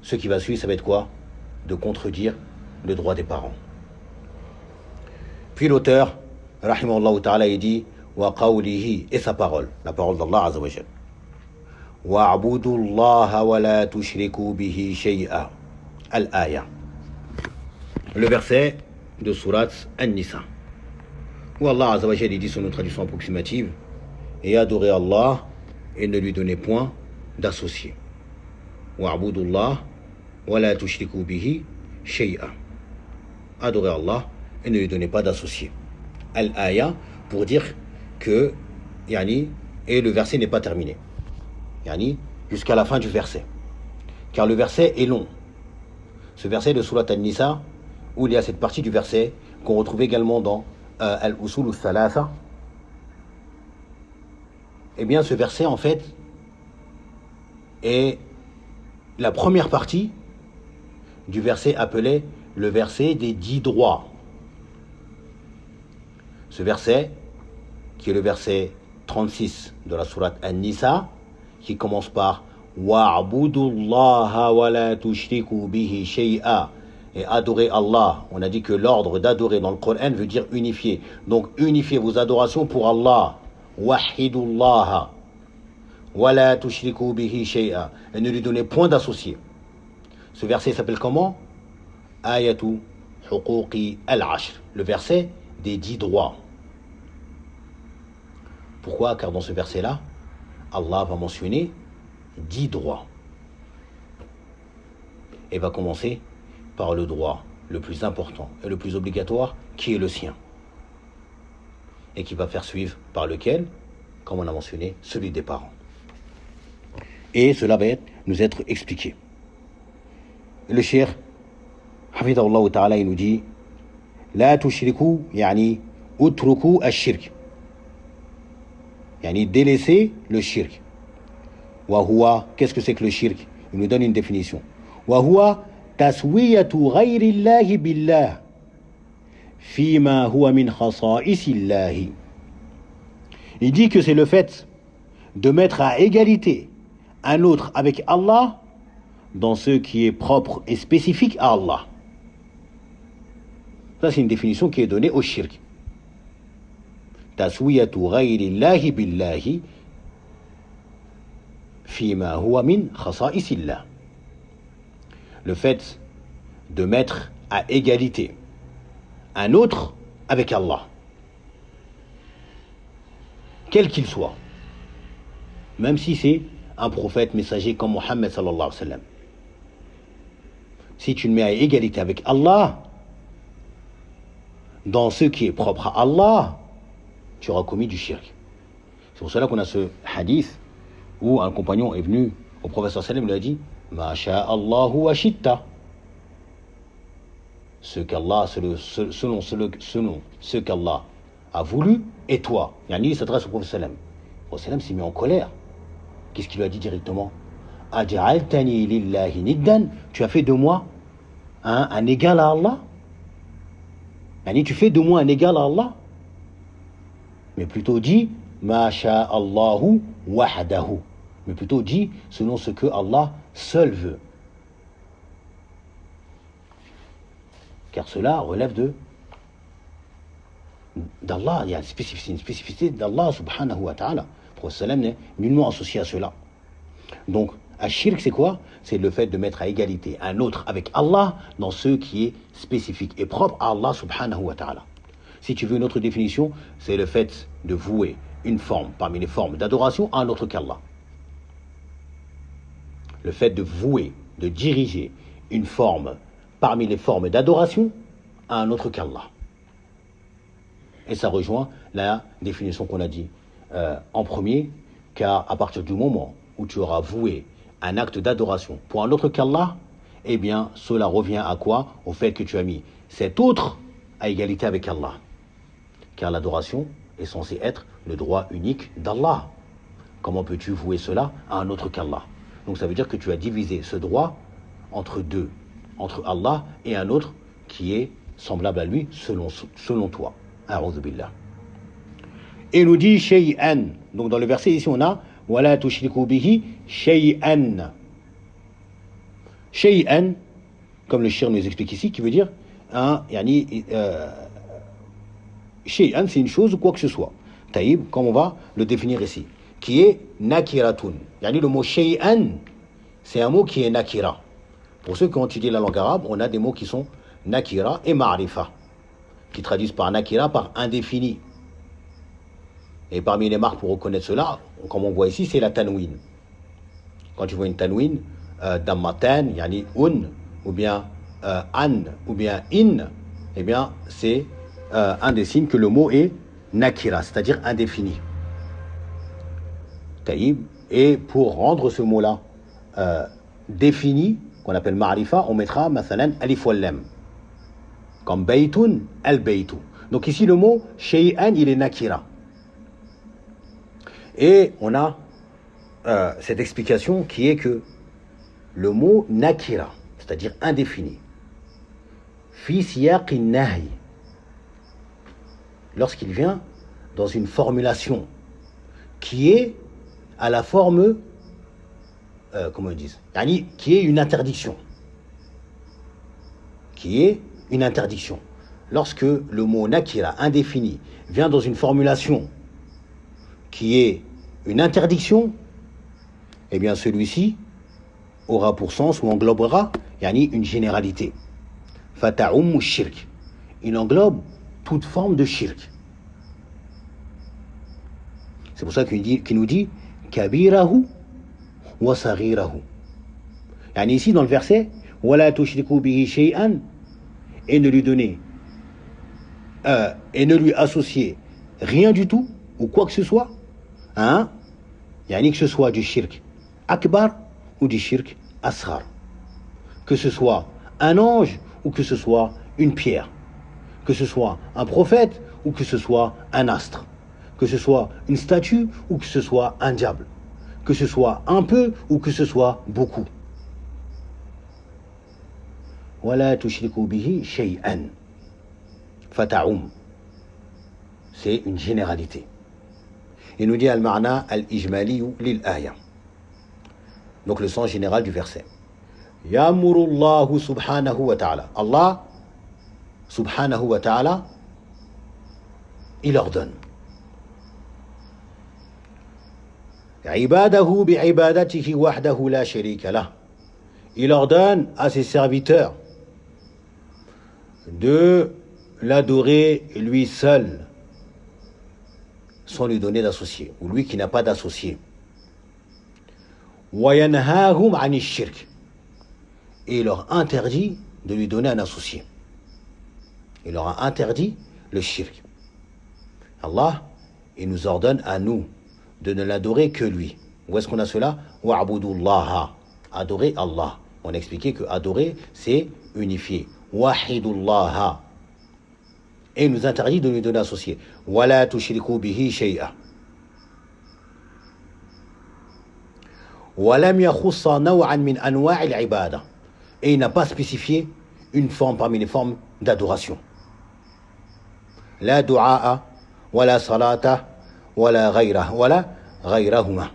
ce qui va suivre, ça va être quoi? De contredire le droit des parents. Puis l'auteur, rahimahullah ta'ala, il dit wa qawlihi, et sa parole, la parole d'Allah Azza wa Jal. Wa'budu Allah wa la tushriku bihi shay'a. Al-aya. Le verset de Surat An-Nisa. Où Allah Azza wa Jal dit sur une traduction approximative, et adorez Allah et ne lui donnez point d'associés. Wa'budu Allah wa la tushriku bihi shay'a. adorez Allah et ne lui donnez pas d'associés. Al-Aya, pour dire que, et le verset n'est pas terminé. Jusqu'à la fin du verset. Car le verset est long. Ce verset de Surat An-Nisa, où il y a cette partie du verset qu'on retrouve également dans Al-Usul al-Thalatha, eh bien ce verset en fait est la première partie du verset appelé le verset des 10 droits. Ce verset, qui est le verset 36 de la sourate An-Nisa, qui commence par Wa'budullaha wa la tushriku bihi shay'a, et adorer Allah. On a dit que l'ordre d'adorer dans le Coran veut dire unifier. Donc unifiez vos adorations pour Allah. Wahidullaha wa la tushriku bihi shay'a, et ne lui donnez point d'associés. Ce verset s'appelle comment? Ayatu huquqi al-ashr, le verset des 10 droits. Pourquoi? Car dans ce verset-là, Allah va mentionner 10 droits. Et va commencer par le droit le plus important et le plus obligatoire, qui est le sien. Et qui va faire suivre par lequel, comme on a mentionné, celui des parents. Et cela va nous être expliqué. Le cheikh, hafidhahullah ta'ala, il nous dit La tushriku, utruku ash-shirk. Délaisser le shirk. Wa huwa, qu'est-ce que c'est que le shirk? Il nous donne une définition. Wa huwa taswiyatu ghayri Allahi billah fima huwa min khasa'isillahi. Il dit que c'est le fait de mettre à égalité un autre avec Allah dans ce qui est propre et spécifique à Allah. Ça, c'est une définition qui est donnée au shirk. Taswiyatu ghayri Allahi billahi fima huwa min khasa'isillah. Le fait de mettre à égalité un autre avec Allah, quel qu'il soit, même si c'est un prophète messager comme Mohammed sallallahu alayhi wa sallam. Si tu le mets à égalité avec Allah dans ce qui est propre à Allah, tu auras commis du shirk. C'est pour cela qu'on a ce hadith où un compagnon est venu au prophète sallallahu alayhi wa sallam et lui a dit Ma sha'Allahu wa shitta. Ce qu'Allah, selon ce qu'Allah a voulu, et toi. Il s'adresse au prophète sallam. Le prophète sallam s'est mis en colère. Qu'est-ce qu'il lui a dit directement? Aj'altani lillahi niddan, tu as fait de moi un égal à Allah? Tu fais de moi un égal à Allah? Mais plutôt dit Ma sha'Allahu wahdahu. Mais plutôt dit selon ce que Allah seul veut. Car cela relève d'Allah. Il y a une spécificité d'Allah subhanahu wa ta'ala. Le prophète sallam n'est nullement associé à cela. Donc, Ash-Shirk, c'est quoi? C'est le fait de mettre à égalité un autre avec Allah dans ce qui est spécifique et propre à Allah subhanahu wa ta'ala. Si tu veux une autre définition, c'est le fait de vouer une forme parmi les formes d'adoration à un autre qu'Allah. Le fait de vouer, de diriger une forme parmi les formes d'adoration à un autre qu'Allah. Et ça rejoint la définition qu'on a dit en premier, car à partir du moment où tu auras voué un acte d'adoration pour un autre qu'Allah, eh bien cela revient à quoi? Au fait que tu as mis cet autre à égalité avec Allah. Car l'adoration est censée être le droit unique d'Allah. Comment peux-tu vouer cela à un autre qu'Allah? Donc ça veut dire que tu as divisé ce droit entre deux, entre Allah et un autre qui est semblable à lui selon toi. A'udhu billah. Et il nous dit shay'an. Donc dans le verset ici on a wala tushriku bihi shay'an. Shay'an, comme le shir nous explique ici, qui veut dire shay'an, c'est une chose ou quoi que ce soit. Taïb, comme on va le définir ici, qui est nakiratun. Le mot shay'an, c'est un mot qui est nakira. Pour ceux qui ont étudié la langue arabe, on a des mots qui sont nakira et ma'rifa, qui traduisent par nakira par indéfini. Et parmi les marques pour reconnaître cela, comme on voit ici, c'est la tanwin. Quand tu vois une tanwin, dammatan, un, ou bien an, ou bien in, eh bien, c'est un des signes que le mot est nakira, c'est-à-dire indéfini. Taïb. Et pour rendre ce mot-là défini, qu'on appelle ma'rifa, on mettra mathalan alif wal lam. Comme baytun, al-baytu. Donc ici, le mot shay'an, il est nakira. Et on a cette explication qui est que le mot nakira, c'est-à-dire indéfini, fi siyaqin nahi, lorsqu'il vient dans une formulation qui est à la forme, comment ils disent, qui est une interdiction. Qui est une interdiction. Lorsque le mot nakira, indéfini, vient dans une formulation qui est une interdiction, eh bien celui-ci aura pour sens ou englobera une généralité. Fata'ummu shirk. Il englobe toute forme de shirk. C'est pour ça qu'il nous dit kabirahu wa saghirahu. Ici dans le verset wala tushriku bihi shay'an, et ne lui donner et ne lui associer rien du tout ou quoi que ce soit, que ce soit du shirk akbar ou du shirk asghar, que ce soit un ange ou que ce soit une pierre, que ce soit un prophète ou que ce soit un astre, que ce soit une statue ou que ce soit un diable, que ce soit un peu ou que ce soit beaucoup. Wala tushriku bihi shay'an. Fata'um. C'est une généralité. Il nous dit al-ma'na al-ijmaliyu lil-aya. Donc le sens général du verset. Ya'murullahu subhanahu wa ta'ala. Allah subhanahu wa ta'ala, il ordonne. Ibadahu bi'ibadatihi wahdahu la sharika lah. Il ordonne à ses serviteurs de l'adorer lui seul, sans lui donner d'associé, ou lui qui n'a pas d'associé. Wa yanhahum 'ani shirk. Et il leur interdit de lui donner un associé. Il leur a interdit le shirk. Allah, il nous ordonne à nous de ne l'adorer que lui. Où est-ce qu'on a cela? Wa'budullaha. Adorer Allah. On a expliqué que adorer, c'est unifier. Wahidullaha. Et il nous interdit de lui donner associé. Wala tushriku bihi shay'a. Walam yakhussa naw'an min anwa'il ibada. Et il n'a pas spécifié une forme parmi les formes d'adoration. La du'a, wala salata, wala ghayra, wala ghayrahuma.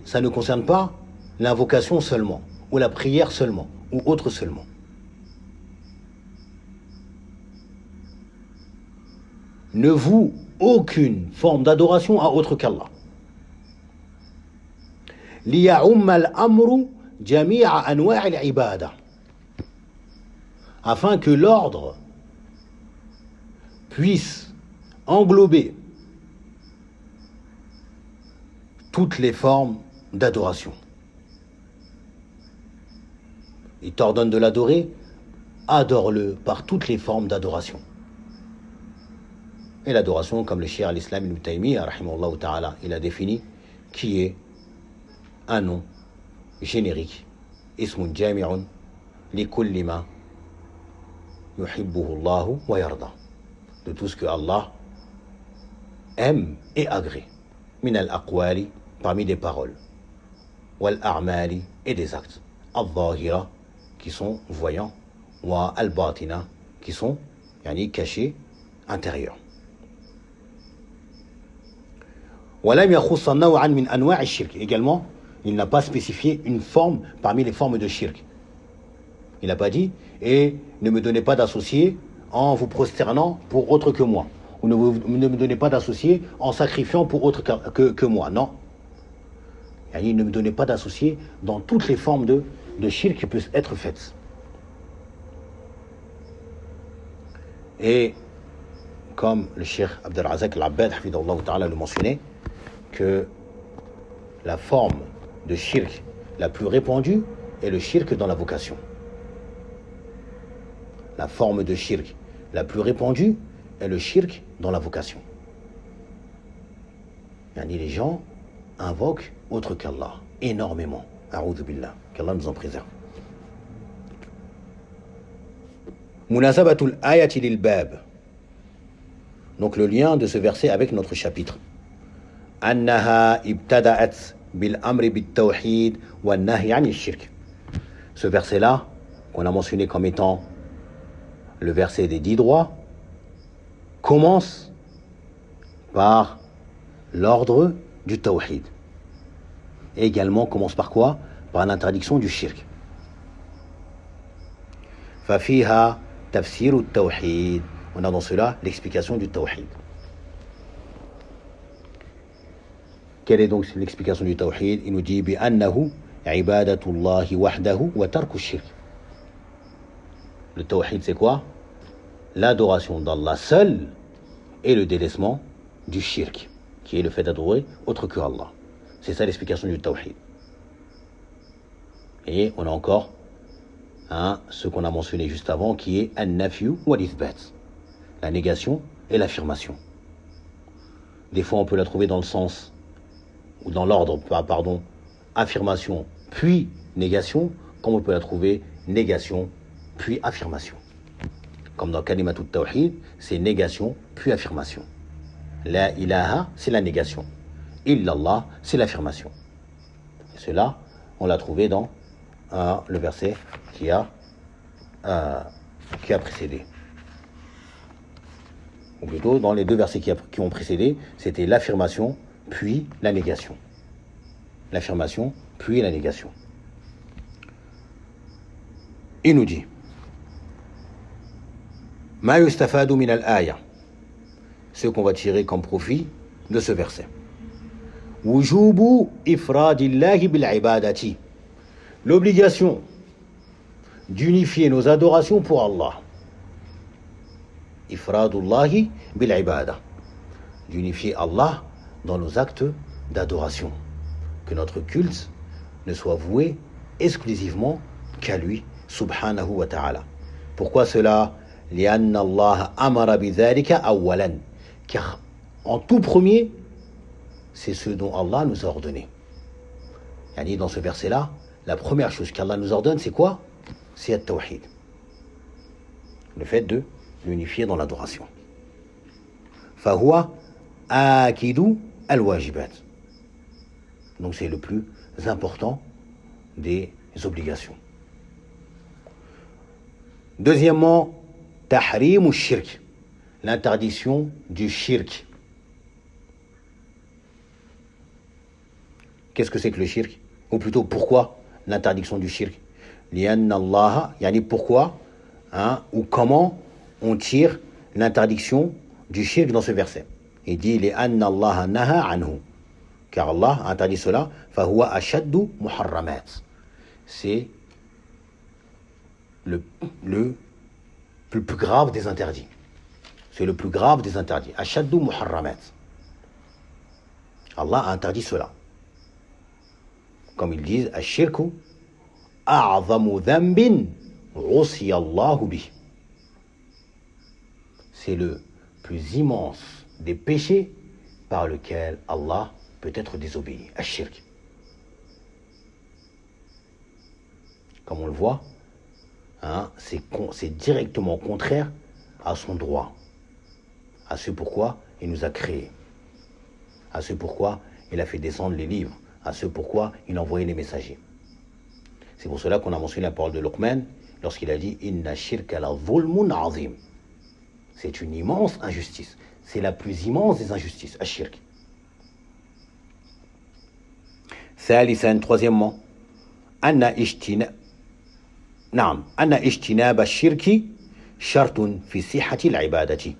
Ça ne concerne pas l'invocation seulement, ou la prière seulement, ou autre seulement. Ne voue aucune forme d'adoration à autre qu'Allah. Liya'umma al-amru jami'a anwa' al-ibada. Afin que l'ordre puisse englober toutes les formes d'adoration. Il t'ordonne de l'adorer, adore-le par toutes les formes d'adoration. Et l'adoration, comme le cheikh al-Islam ibn Taymiyyah, rahimahullah ta'ala, il a défini, qui est un nom générique, ismun jami'un li kulli ma yuhibbuhu Allahu wa yarda, de tout ce que Allah aime et agrée, min al-aqwali, parmi des paroles, wal a'mali, et des actes, al-zahira, qui sont voyants, wa al-batina, qui sont cachés, intérieurs. Également, il n'a pas spécifié une forme parmi les formes de shirk. Il n'a pas dit « et ne me donnez pas d'associé en vous prosternant pour autre que moi » ou ne me donnez pas d'associé en sacrifiant pour autre que moi. Non. Il ne me donnez pas d'associé dans toutes les formes de shirk qui peuvent être faites. Et comme le cheikh Abdel Razak al-Abbad le mentionnait, que la forme de shirk la plus répandue est le shirk dans la vocation. la forme de shirk la plus répandue est le shirk dans la vocation. Les gens invoquent autre qu'Allah, énormément. A'udhu billah, qu'Allah nous en préserve. Munasabatul ayati lil bab. Donc le lien de ce verset avec notre chapitre. Annaha ibtada'at bil amri bit tawhid wa nahy 'anil shirk. Ce verset-là, qu'on a mentionné comme étant le verset des 10 droits, commence par l'ordre du tawhid. Et également commence par quoi? Par l'interdiction du shirk. Fafiha tafsir tawhid. On a dans cela l'explication du tawhid. Quelle est donc l'explication du tawhid? Il nous dit bi annahu ibadatullahi wahdahu wa tarku shirk. Le tawhid c'est quoi? L'adoration d'Allah seul et le délaissement du shirk, qui est le fait d'adorer autre que Allah. C'est ça l'explication du tawhid. Et on a encore ce qu'on a mentionné juste avant, qui est an-nafyu wal-ithbat, la négation et l'affirmation. Des fois on peut la trouver dans le sens, ou dans l'ordre, affirmation puis négation, comme on peut la trouver négation puis affirmation. Comme dans Kalimatut Tawhid, c'est négation puis affirmation. La ilaha, c'est la négation. Illallah, c'est l'affirmation. Et cela, on l'a trouvé dans le verset qui a précédé. Ou plutôt, dans les deux versets qui ont précédé, c'était l'affirmation puis la négation. L'affirmation puis la négation. Il nous dit Ma yustafadu min al-aya, ce qu'on va tirer comme profit de ce verset. Wujubu ifradillahi bil ibadati, l'obligation d'unifier nos adorations pour Allah. Ifradullahi bil ibada, d'unifier Allah dans nos actes d'adoration. Que notre culte ne soit voué exclusivement qu'à lui, subhanahu wa ta'ala. Pourquoi cela? لأن الله أمر بذلك أولا, car en tout premier, c'est ce dont Allah nous a ordonné. Dans ce verset-là, la première chose qu'Allah nous ordonne, c'est quoi? C'est at-tawhid, le fait de l'unifier dans l'adoration. فهو آكد الواجبات, donc c'est le plus important des obligations. Deuxièmement, tahrim ou shirk, l'interdiction du shirk. Qu'est-ce que c'est que le shirk? Ou plutôt, pourquoi l'interdiction du shirk? Lianna Allah, pourquoi ou comment on tire l'interdiction du shirk dans ce verset? Il dit lianna Allah naha anhu, car Allah a interdit cela. Fahuwa ashaddu muharramat, c'est le plus grave des interdits. C'est le plus grave des interdits. Ashaddu muharramat. Allah a interdit cela. Comme ils disent, Ash-shirku a'zamu dhanbin usiya Allahu bih. C'est le plus immense des péchés par lequel Allah peut être désobéi. Ash-shirk. Comme on le voit, c'est directement contraire à son droit, à ce pourquoi il nous a créés, à ce pourquoi il a fait descendre les livres, à ce pourquoi il a envoyé les messagers. C'est pour cela qu'on a mentionné la parole de Luqman lorsqu'il a dit « Inna shirka la zulmun azim ». C'est une immense injustice, c'est la plus immense des injustices, ash-shirk. Thalithan, troisièmement, anna ijtinab ash-shirki shartun fi sihhati al-ibadati.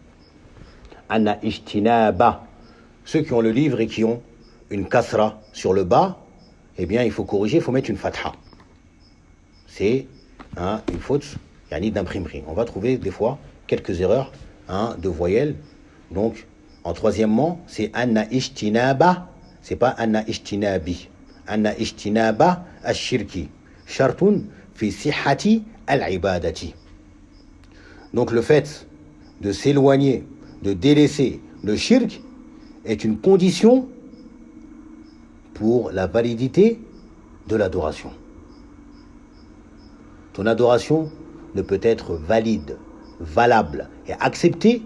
Anna ijtinaba, ceux qui ont le livre et qui ont une kasra sur le bas, eh bien il faut corriger, il faut mettre une fatha. C'est une faute d'imprimerie. On va trouver des fois quelques erreurs de voyelles. Donc en troisièmement, c'est anna ijtinaba, c'est pas anna ijtinabi. Anna ijtinaba ash-shirki shartun fi sihhati al-ibadati. Donc le fait de s'éloigner, de délaisser le shirk est une condition pour la validité de l'adoration. Ton adoration ne peut être valide, valable et acceptée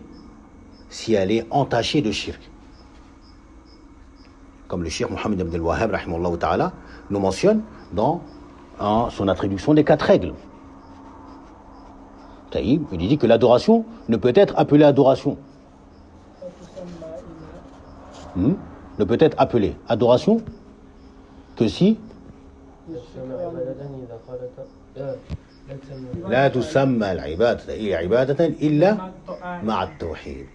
si elle est entachée de shirk. Comme le cheikh Mohammed ibn al-Wahhab rahimahullah ta'ala nous mentionne dans son introduction des 4 règles. Il dit que l'adoration ne peut être appelée adoration. Ne peut être appelée adoration que si لا تسمى العبادة هي عبادة إلا مع التوحيد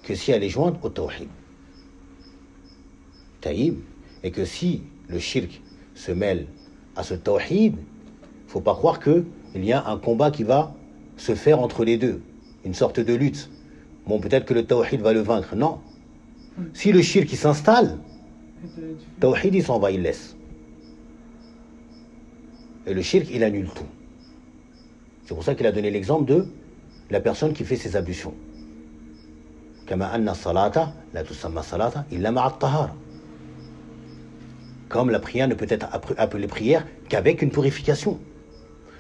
que si elle est jointe au tawhid. Et que si le shirk se mêle à ce tawhid, il ne faut pas croire qu'il y a un combat qui va se faire entre les deux, une sorte de lutte. Bon, peut-être que le tawhid va le vaincre. Non. Si le shirk il s'installe, le tawhid il s'en va, il laisse. Et le shirk il annule tout. C'est pour ça qu'il a donné l'exemple de la personne qui fait ses ablutions. Kama anna salata la tusamma salata illa ma'a at-tahara. Comme la prière ne peut être appelée prière qu'avec une purification.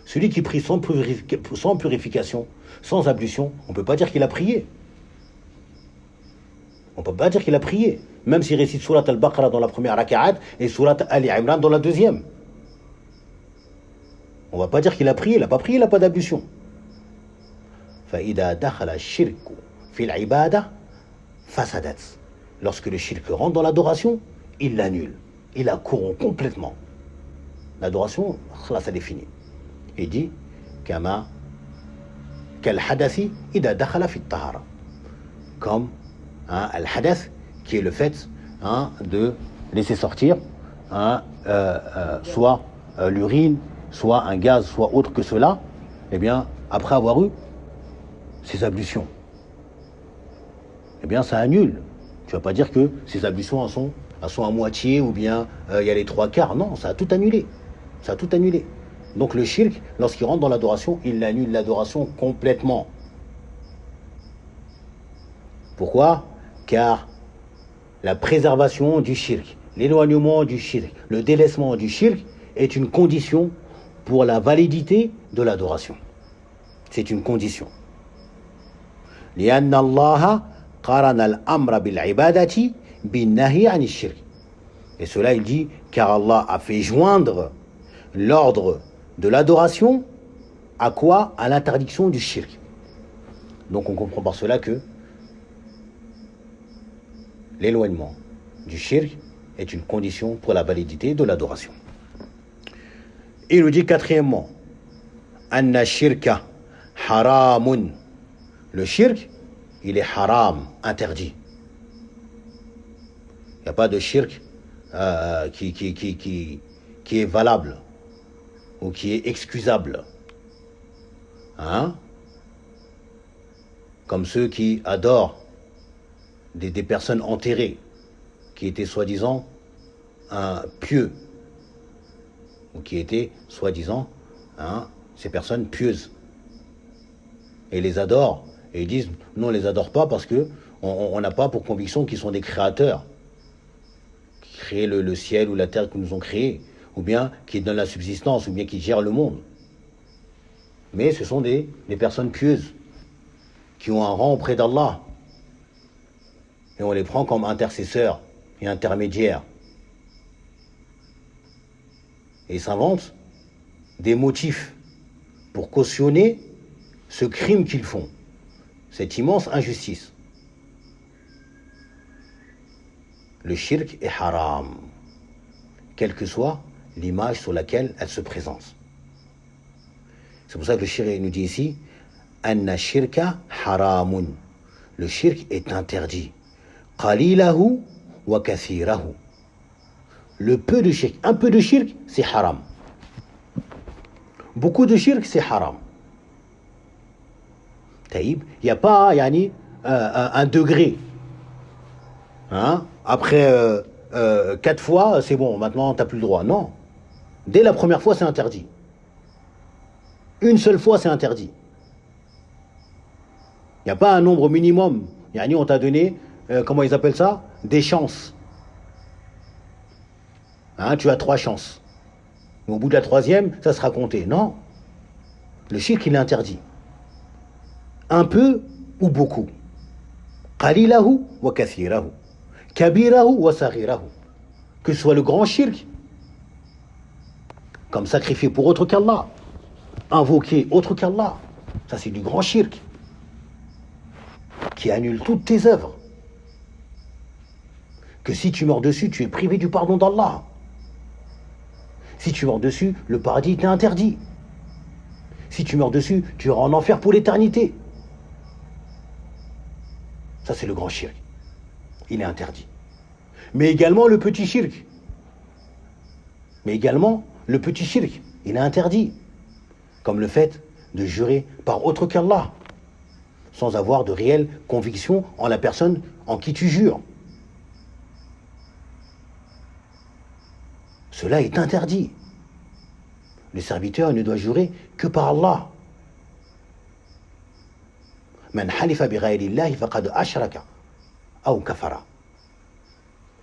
Celui qui prie sans purification, sans ablution, on ne peut pas dire qu'il a prié. On ne peut pas dire qu'il a prié. Même s'il récite Surat al-Baqarah dans la première raka'at et Surat al-Imran dans la deuxième. On ne va pas dire qu'il a prié. Il n'a pas prié, il n'a pas d'ablution. فَإِذَا دَخَلَ الشِّرْكُ فِي الْعِبَادَةِ فَسَدَتْ. Lorsque le shirk rentre dans l'adoration, il l'annule. Il la corrompt complètement. L'adoration, là, ça définit. Il dit Kama kal hadathi ida dakhala fi tahara. Comme al hadath, qui est le fait de laisser sortir soit l'urine, soit un gaz, soit autre que cela, eh bien, après avoir eu ces ablutions. Eh bien, ça annule. Tu ne vas pas dire que ces ablutions elles sont à moitié ou bien il y a les 3/4. Non, ça a tout annulé. Ça a tout annulé. Donc le shirk, lorsqu'il rentre dans l'adoration, il annule l'adoration complètement. Pourquoi? Car la préservation du shirk, l'éloignement du shirk, le délaissement du shirk est une condition pour la validité de l'adoration. C'est une condition. لأن الله قارن الأمر بالعبادة بالنهي عن الشرك. Et cela il dit car Allah a fait joindre l'ordre de l'adoration à quoi? À l'interdiction du shirk. Donc on comprend par cela que l'éloignement du shirk est une condition pour la validité de l'adoration. Il nous dit quatrièmement anna shirka haramun. Le shirk, il est haram, interdit. Il n'y a pas de shirk qui est valable ou qui est excusable. Comme ceux qui adorent des personnes enterrées, qui étaient soi-disant pieux, ou qui étaient soi-disant ces personnes pieuses. Et les adorent, et ils disent, non, on ne les adore pas parce qu'on n'a pas pour conviction qu'ils sont des créateurs, qui créent le ciel ou la terre que nous ont créés, ou bien qui donnent la subsistance, ou bien qui gèrent le monde. Mais ce sont des personnes pieuses, qui ont un rang auprès d'Allah. Et on les prend comme intercesseurs et intermédiaires. Et ils s'inventent des motifs pour cautionner ce crime qu'ils font, cette immense injustice. Le shirk est haram, quelle que soit l'image sur laquelle elle se présente. C'est pour ça que le shirk nous dit ici anna shirka haramun. Le shirk est interdit. Qalilahu wa kathirahu. Le peu de shirk, un peu de shirk, c'est haram. Beaucoup de shirk, c'est haram. Taïb, il n'y a pas un degré. Après 4 fois, c'est bon, maintenant tu n'as plus le droit. Non. Dès la première fois, c'est interdit. Une seule fois, c'est interdit. Il n'y a pas un nombre minimum. Yani, on t'a donné, comment ils appellent ça? Des chances. Hein, tu as 3 chances. Mais au bout de la 3e, ça sera compté. Non. Le shirk, il est interdit. Un peu ou beaucoup. Qalilahu wa kathirahu. Kabirahu wa saghirahu. Que ce soit le grand shirk, comme sacrifier pour autre qu'Allah, invoquer autre qu'Allah, ça c'est du grand shirk, qui annule toutes tes œuvres. Que si tu meurs dessus, tu es privé du pardon d'Allah. Si tu meurs dessus, le paradis t'est interdit. Si tu meurs dessus, tu iras en enfer pour l'éternité. Ça c'est le grand shirk. Il est interdit. Mais également le petit shirk. Il est interdit. Comme le fait de jurer par autre qu'Allah, sans avoir de réelle conviction en la personne en qui tu jures. Cela est interdit. Le serviteur ne doit jurer que par Allah. Man halifa bi ghayri Allahi faqad ashraka aw kafara.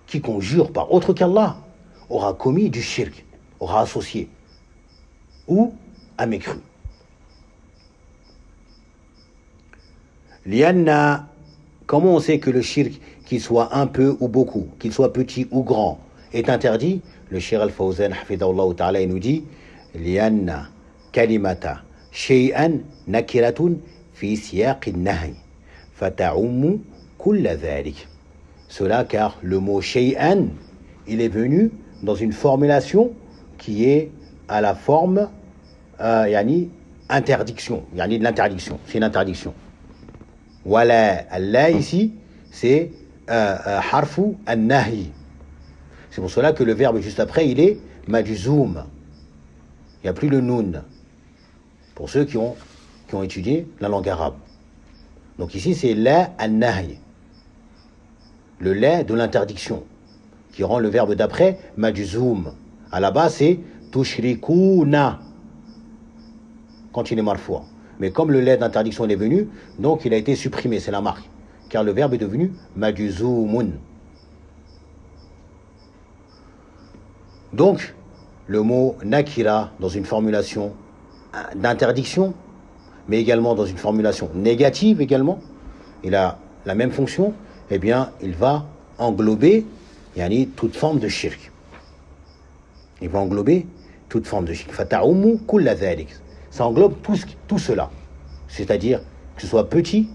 Quiconque jure par autre qu'Allah aura commis du shirk, aura associé ou a mécru. Lianna, comment on sait que le shirk, qu'il soit un peu ou beaucoup, qu'il soit petit ou grand, est interdit? Le Cheikh Al-Fawzan, hafidahullah ta'ala, il nous dit Lianna kalimata shay'an nakiratun fi siyaq an-nahy fata'ummu kulla dhalik. Cela car le mot shay'an, il est venu dans une formulation qui est à la forme yani interdiction, yani de l'interdiction, c'est une interdiction. Voilà, Allah ici, c'est harfu an-nahi. C'est pour cela que le verbe juste après, il est majzoum. Il n'y a plus le noun. Pour ceux qui ont étudié la langue arabe. Donc ici, c'est la an-nahi. Le la de l'interdiction, qui rend le verbe d'après majzoum. À la base, c'est tushrikuna, quand il est marfou'. Mais comme le la d'interdiction est venu, donc il a été supprimé, c'est la marque. Car le verbe est devenu majzoumun. Donc, le mot nakira, dans une formulation d'interdiction, mais également dans une formulation négative également, il a la même fonction, eh bien, il va englober yani, toute forme de shirk. Il va englober toute forme de shirk. Fata'umu kulla dhalik. Ça englobe tout cela. C'est-à-dire que ce soit petit,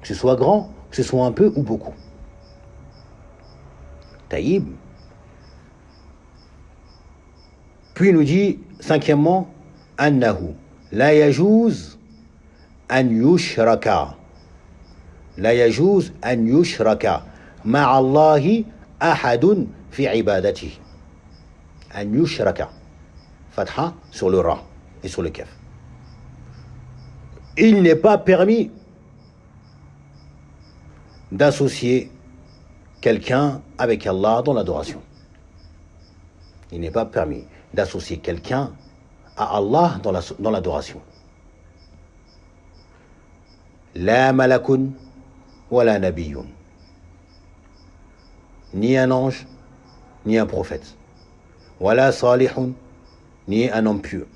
que ce soit grand, que ce soit un peu ou beaucoup. Taïb. Puis il nous dit, 5e, annahu la yajuz an yushraka. La yajuz an yushraka ma'allahi ahadun fi ibadatihi. An yushraka. Fatha sur le ra et sur le kaf. Il n'est pas permis d'associer quelqu'un avec Allah dans l'adoration. Il n'est pas permis d'associer quelqu'un à Allah dans l'adoration. La malakun wa la nabiyun. Ni un ange, ni un prophète. Wa la salihun, ni un homme pieux.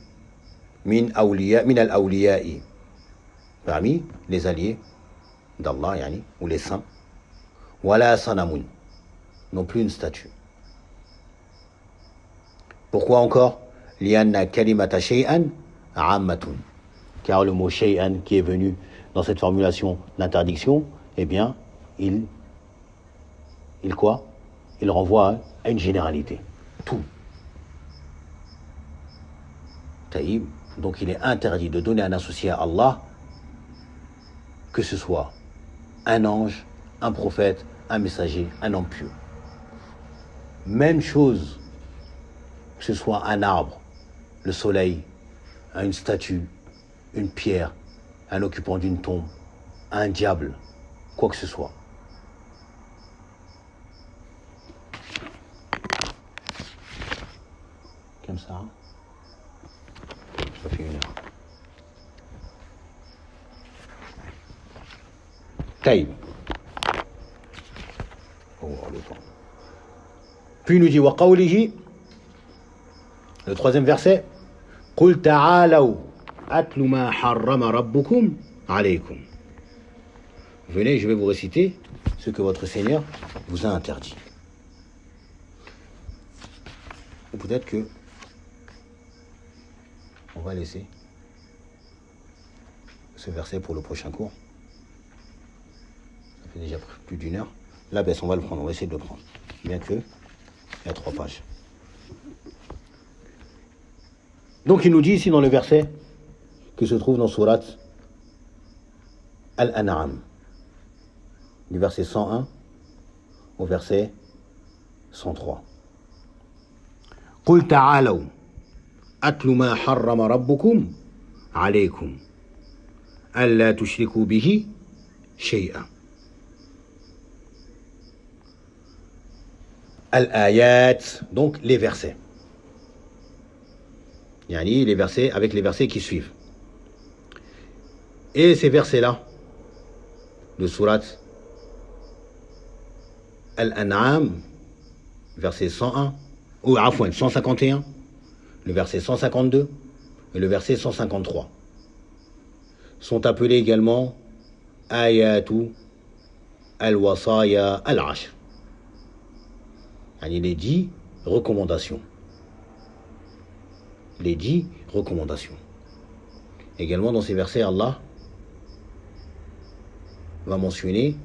Min al-awliya'i. Parmi les alliés d'Allah, yani, ou les saints. Wa la sanamun. Non plus une statue. Pourquoi encore? Lianna kalimata shay'an ammatun. Car le mot shay'an qui est venu dans cette formulation d'interdiction, eh bien, il quoi? Il renvoie à une généralité. Tout. Taïb. Donc il est interdit de donner un associé à Allah, que ce soit un ange, un prophète, un messager, un homme pieux. Même chose, que ce soit un arbre, le soleil, une statue, une pierre, un occupant d'une tombe, un diable, quoi que ce soit. Comme ça. Ça fait 1 heure. Taïb. On va voir le temps. Puis il nous dit, wa qawlihi, le troisième verset, Qul ta'alaw atlu ma harrama rabbukum alaykum. Venez, je vais vous réciter ce que votre Seigneur vous a interdit. Ou peut-être que on va laisser ce verset pour le prochain cours. Ça fait déjà plus d'une heure. La baisse, on va le prendre, on va essayer de le prendre. Bien que, il y a 3 pages. Donc il nous dit ici dans le verset que se trouve dans Surat Al-An'am, du verset 101 au verset 103. قل تعالوا أتل ما حرم ربكم عليكم ألا تشركوا به شيئا. Al-Ayat, donc les versets. Yani les versets avec les versets qui suivent. Et ces versets-là, de Surat Al-An'am, verset 101, ou Afouan 151, le verset 152 et le verset 153, sont appelés également Ayatu Al-Wasaya Al-Ashr. Yani les 10 recommandations. Les 10 recommandations. Également dans ces versets, Allah va mentionner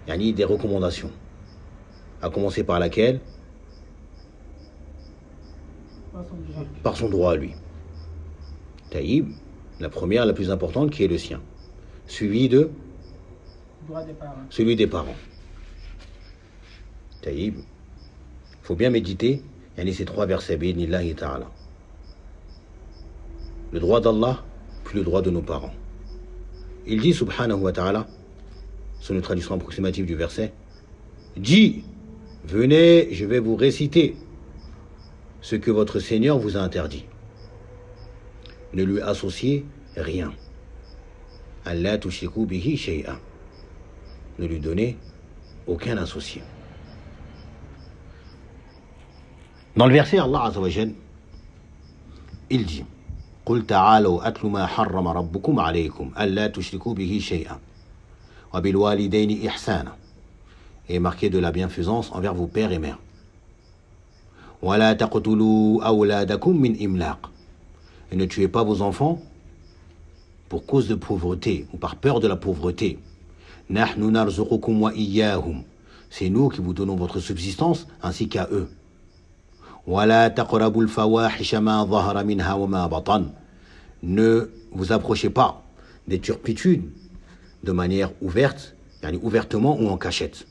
des recommandations. À commencer par laquelle? Par son droit à lui. Taïb, la première, la plus importante, qui est le sien. Suivi de celui des parents. Taïb. Il faut bien méditer ces 3 versets. Bi'idhnillahi ta'ala. Le droit d'Allah, puis le droit de nos parents. Il dit, subhanahu wa ta'ala, sur une traduction approximative du verset, dis, venez, je vais vous réciter ce que votre Seigneur vous a interdit. Ne lui associez rien. Allah tushriku bihi shay'a. Ne lui donnez aucun associé. Dans le verset, Allah Azza wa Jal, il dit, قل تعالوا أتل ما حرم ربكم عليكم ألا تشركوا به شيئا وبالوالدين إحسانا, et marqué de la bienfaisance envers vos pères et mères. ولا تقتلوا أولادكم من إملاق, et ne tuez pas vos enfants pour cause de pauvreté ou par peur de la pauvreté. نحن نرزقكم وإياهم, c'est nous qui vous donnons votre subsistance ainsi qu'à eux. ولا تقربوا الفواحش ما ظهر منها وما بطن, ne vous approchez pas des turpitudes de manière ouverte, ouvertement ou en cachette.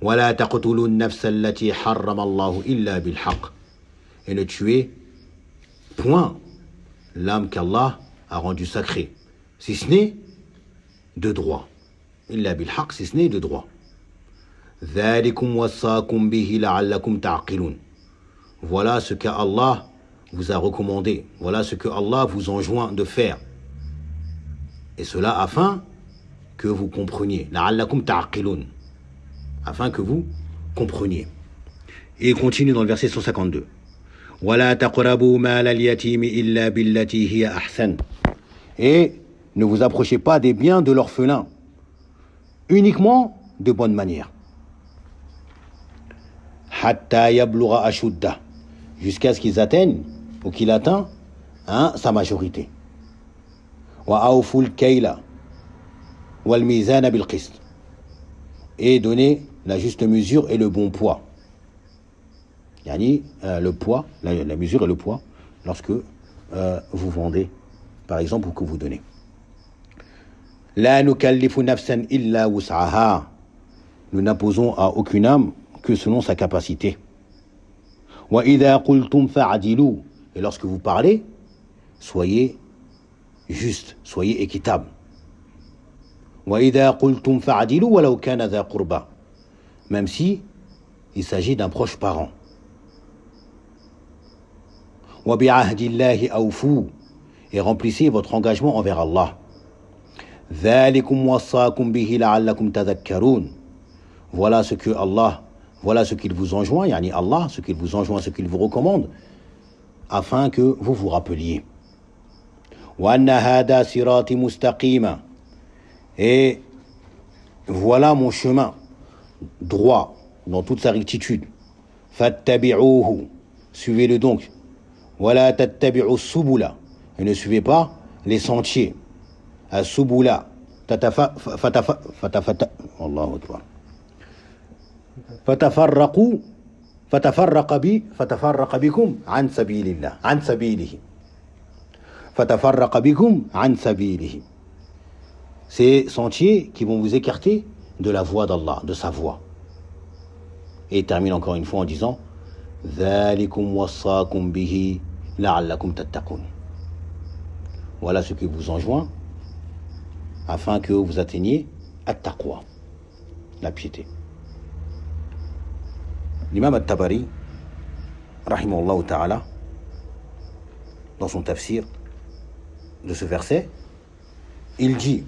ولا تقتلوا النفس التي حرم الله إلا بالحق, et ne tuez point l'âme qu'Allah a rendue sacrée, si ce n'est de droit. إلا بالحق, si ce n'est de droit. ذلكم وصاكم به لعلكم تعقلون. Voilà ce qu'Allah vous a recommandé. Voilà ce que Allah vous enjoint de faire. Et cela afin que vous compreniez. لعلكم تعقلون. Afin que vous compreniez. Et il continue dans le verset 152. ولا تقربوا مال اليتيم إلا بالتي هي أحسن. Et ne vous approchez pas des biens de l'orphelin, uniquement de bonne manière. Hatta yablugha ashuddah, jusqu'à ce qu'ils atteignent ou qu'il atteint sa majorité. Wa awful kayla wal mizana bil qist, et donner la juste mesure et le bon poids. Le poids, la mesure et le poids lorsque vous vendez, par exemple, ou que vous donnez. La nukallifu nafsan illa wus'aha, nous n'imposons à aucune âme que selon sa capacité. Wa idha qultum fa'adilu, et lorsque vous parlez, soyez juste, soyez équitable. Wa idha qultum fa'adilu walau kana dha qurba, même si il s'agit d'un proche parent. Wa bi'ahdillahi awfu, et remplissez votre engagement envers Allah. ذَلِكُمْ وَصَّاكُمْ بِهِ لَعَلَّكُمْ تَذَكَّرُونَ. Voilà ce que Allah, voilà ce qu'il vous enjoint, yani Allah, ce qu'il vous enjoint, ce qu'il vous recommande, afin que vous vous rappeliez. وَأَنَّ هَذَا صِرَاطِ مُسْتَقِيمًا. Et voilà mon chemin droit dans toute sa rectitude. فَاتَّبِعُوهُ. Suivez-le donc. وَلَا تَتَّبِعُوا السُّبُلَ. Et ne suivez pas les sentiers. السُّبُلَ والله أكبر. فتفرق بكم عن سبيل الله عن سبيله. فتفرق بكم عن سبيله. Ces sentiers qui vont vous écarter de la voie d'Allah, de sa voie. Et il termine encore une fois en disant ذَلِكُمْ وَصَّاكُمْ بِهِ لَعَلَّكُمْ تَتَّقُونَ. Voilà ce qui vous enjoint afin que vous atteigniez at-taqwa, la piété. L'imam al-Tabari, rahimahullah ta'ala, dans son tafsir de ce verset, il dit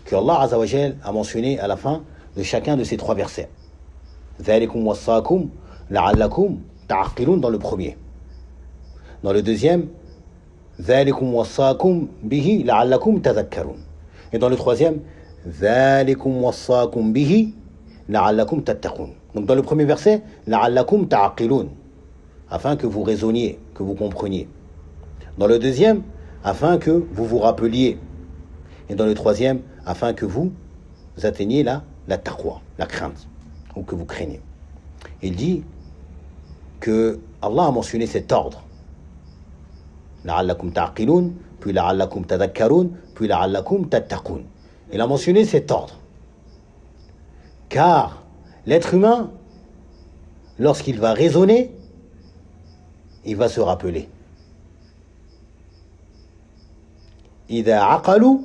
que Allah Azza wa Jal a mentionné à la fin de chacun de ces trois versets ذَلِكُمْ وَصَّاكُمْ لَعَلَّكُمْ تَعْقِلُونَ dans le premier. Dans le deuxième ذَلِكُمْ وَصَّاكُمْ بِهِ لَعَلَّكُمْ تَذَكَّرُونَ. Et dans le troisième ذَلِكُمْ وَصَّاكُمْ بِهِ لَعَلَّكُمْ تَتَّقُونَ. Donc dans le premier verset لَعَلَّكُمْ تَعْقِلُونَ, afin que vous raisonniez, que vous compreniez. Dans le deuxième, afin que vous vous rappeliez. Et dans le troisième, afin que vous atteigniez la taqwa, la crainte, ou que vous craignez. Il dit que Allah a mentionné cet ordre. لَعَلَّكُمْ تَعْقِلُونَ, puis لَعَلَّكُمْ تَذَكَّرُونَ, puis لَعَلَّكُمْ تَتَّقُونَ. Il a mentionné cet ordre. Car l'être humain, lorsqu'il va raisonner, il va se rappeler. إِذَا عَقَلُوا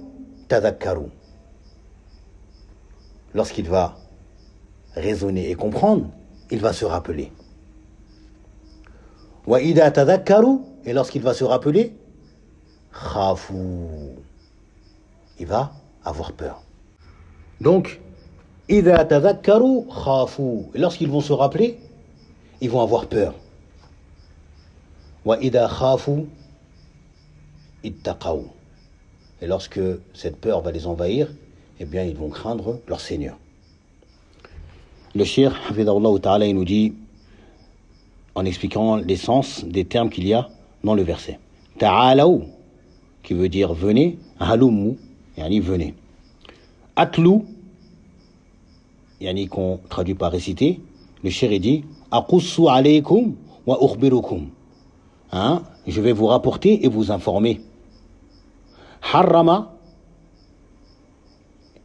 تَذَكَّرُوا. Lorsqu'il va raisonner et comprendre, il va se rappeler. وَإِذَا تَذَكَّرُوا. Et lorsqu'il va se rappeler, خَافُوا. Il va avoir peur. Donc, إِذَا تَذَكَّرُوا خَافُوا. Et lorsqu'ils vont se rappeler, ils vont avoir peur. وَإِذَا خَافُوا اتَّقَوْا. Et lorsque cette peur va les envahir, eh bien, ils vont craindre leur Seigneur. Le Cheikh, hafidhahullah ta'ala, il nous dit, en expliquant l'essence des termes qu'il y a dans le verset. Ta'alaou, qui veut dire venez, halumu, yani venez. Atlou, yani qu'on traduit par réciter, le Cheikh dit, aqussu alaykum wa ukhbirukum. Je vais vous rapporter et vous informer. Harrama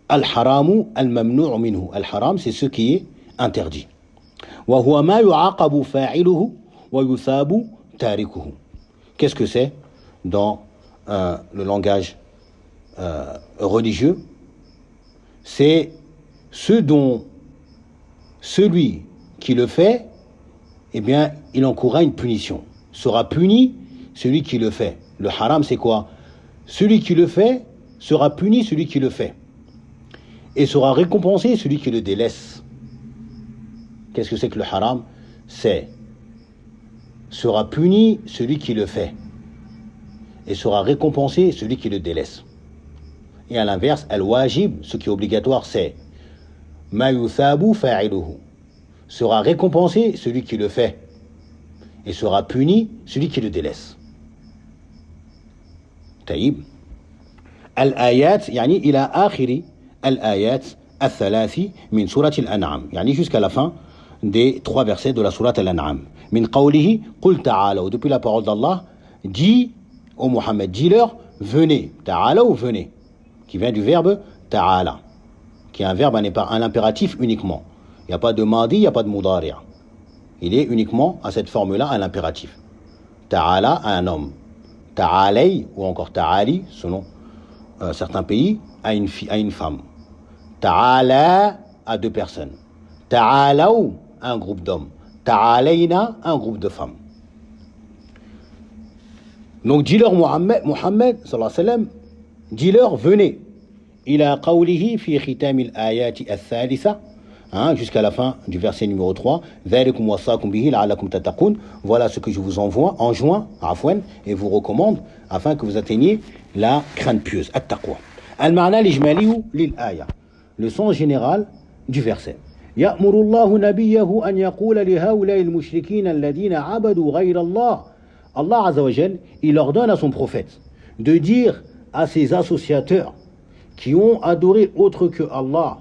al-haramu al-mamnu' minhu. Al-haram, c'est ce qui est interdit. Wa huwa ma yu'aqabu fa'iluhu wa yuthabu tarikuhu. Qu'est-ce que c'est dans le langage religieux? C'est ce dont celui qui le fait, eh bien, il encourra une punition. Sera puni celui qui le fait. Le haram, c'est quoi? Celui qui le fait sera puni celui qui le fait. Et sera récompensé celui qui le délaisse. Qu'est-ce que c'est que le haram? C'est sera puni celui qui le fait. Et sera récompensé celui qui le délaisse. Et à l'inverse, al-wajib, ce qui est obligatoire, c'est ma yuthabu fa'iluhu. Sera récompensé celui qui le fait. Et sera puni celui qui le délaisse. طيب الآيات يعني إلى آخر الآيات الثلاث من سورة الأنعام يعني jusqu'à la fin des trois versets de la sourate Al-An'am. من قوله قل تعالوا, depuis la parole d'Allah, dis au Mohammed, dis-leur venez, ta'alaw, venez, qui vient du verbe ta'ala, qui est un verbe à l'impératif uniquement. Il n'y a pas de madi, il n'y a pas de mudari'. Il est uniquement à cette forme-là à l'impératif. Ta'ala à un homme. Ta'alay ou encore ta'ali, selon certains pays, à une femme. Ta'ala à deux personnes. Ta'alaw à un groupe d'hommes. Ta'alayna à un groupe de femmes. Donc dis-leur Mohammed sallallahu alayhi wa sallam, dis-leur venez إلى قوله في ختام الآيات الثالثة, jusqu'à la fin du verset numéro 3, ذلكم وصاكم به لعلكم تتقون, voilà ce que je vous enjoins et vous recommande afin que vous atteigniez la crainte pieuse, التقوى. المعنى الإجمالي للآية, le sens général du verset. يأمر الله نبيه أن يقول لهؤلاء المشركين الذين عبدوا غير الله. Allah Azza wa Jal, il ordonne à son prophète de dire à ses associateurs qui ont adoré autre que Allah,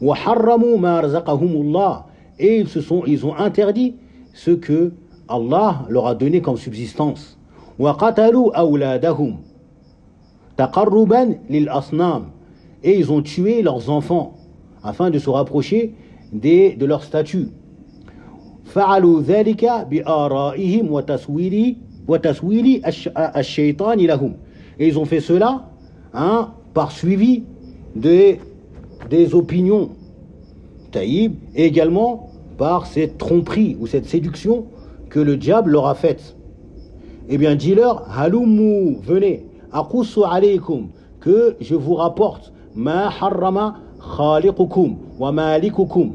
وَحَرَّمُوا مَا رَزَقَهُمُ اللَّهُ, et ils ont interdit ce que Allah leur a donné comme subsistance, وَقَتَلُوا أَوْلَادَهُمْ تَقَرُّبًا لِلْأَصْنَامِ, et ils ont tué leurs enfants afin de se rapprocher de leur statut. فعلوا ذلك بآرائهم وتسويل الشيطان لهم, et ils ont fait cela par suivi des opinions taïb, et également par cette tromperie ou cette séduction que le diable leur a faite. Eh bien, dis-leur, halummu, venez, aqussu alaykum, que je vous rapporte ma harrama khaliqukum wa malikukum,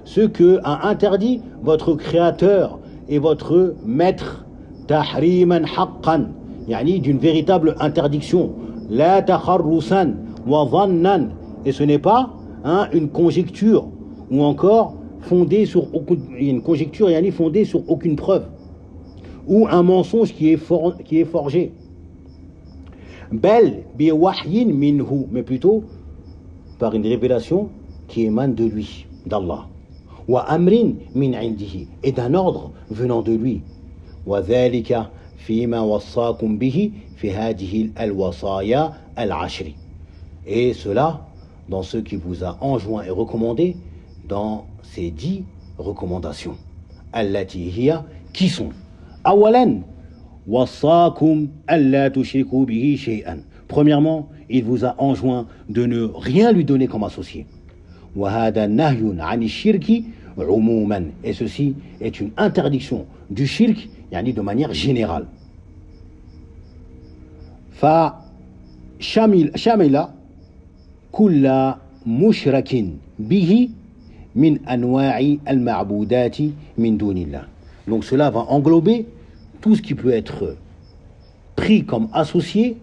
ce que a interdit votre créateur et votre maître, tahriman haqqan, yani d'une véritable interdiction, la takharrusan wa dhannan, et ce n'est pas une conjecture ou encore fondée sur une conjecture yani fondée sur aucune preuve, ou un mensonge qui est forgé. Bel bi wahyin minhu, mais plutôt par une révélation qui émane de lui, d'Allah. Wa amrin min indihi, et d'un ordre venant de lui. Wa dhalika fima wassakum bihi fi hadhihi al-wasaya al-ashri, et cela dans ce qui vous a enjoint et recommandé dans ces 10 recommandations. Allati hiya, qui sont awalan wassakum alla tushriku bihi shay'an. Premièrement, il vous a enjoint de ne rien lui donner comme associé. Wa hada nahyun 'ani shirki 'umuman, et ceci est une interdiction du shirk, yani de manière générale. Fa shamila kulla mushrakin bihi min anwa'i al-ma'budati min dunillah. Donc cela va englober tout ce qui peut être pris comme associé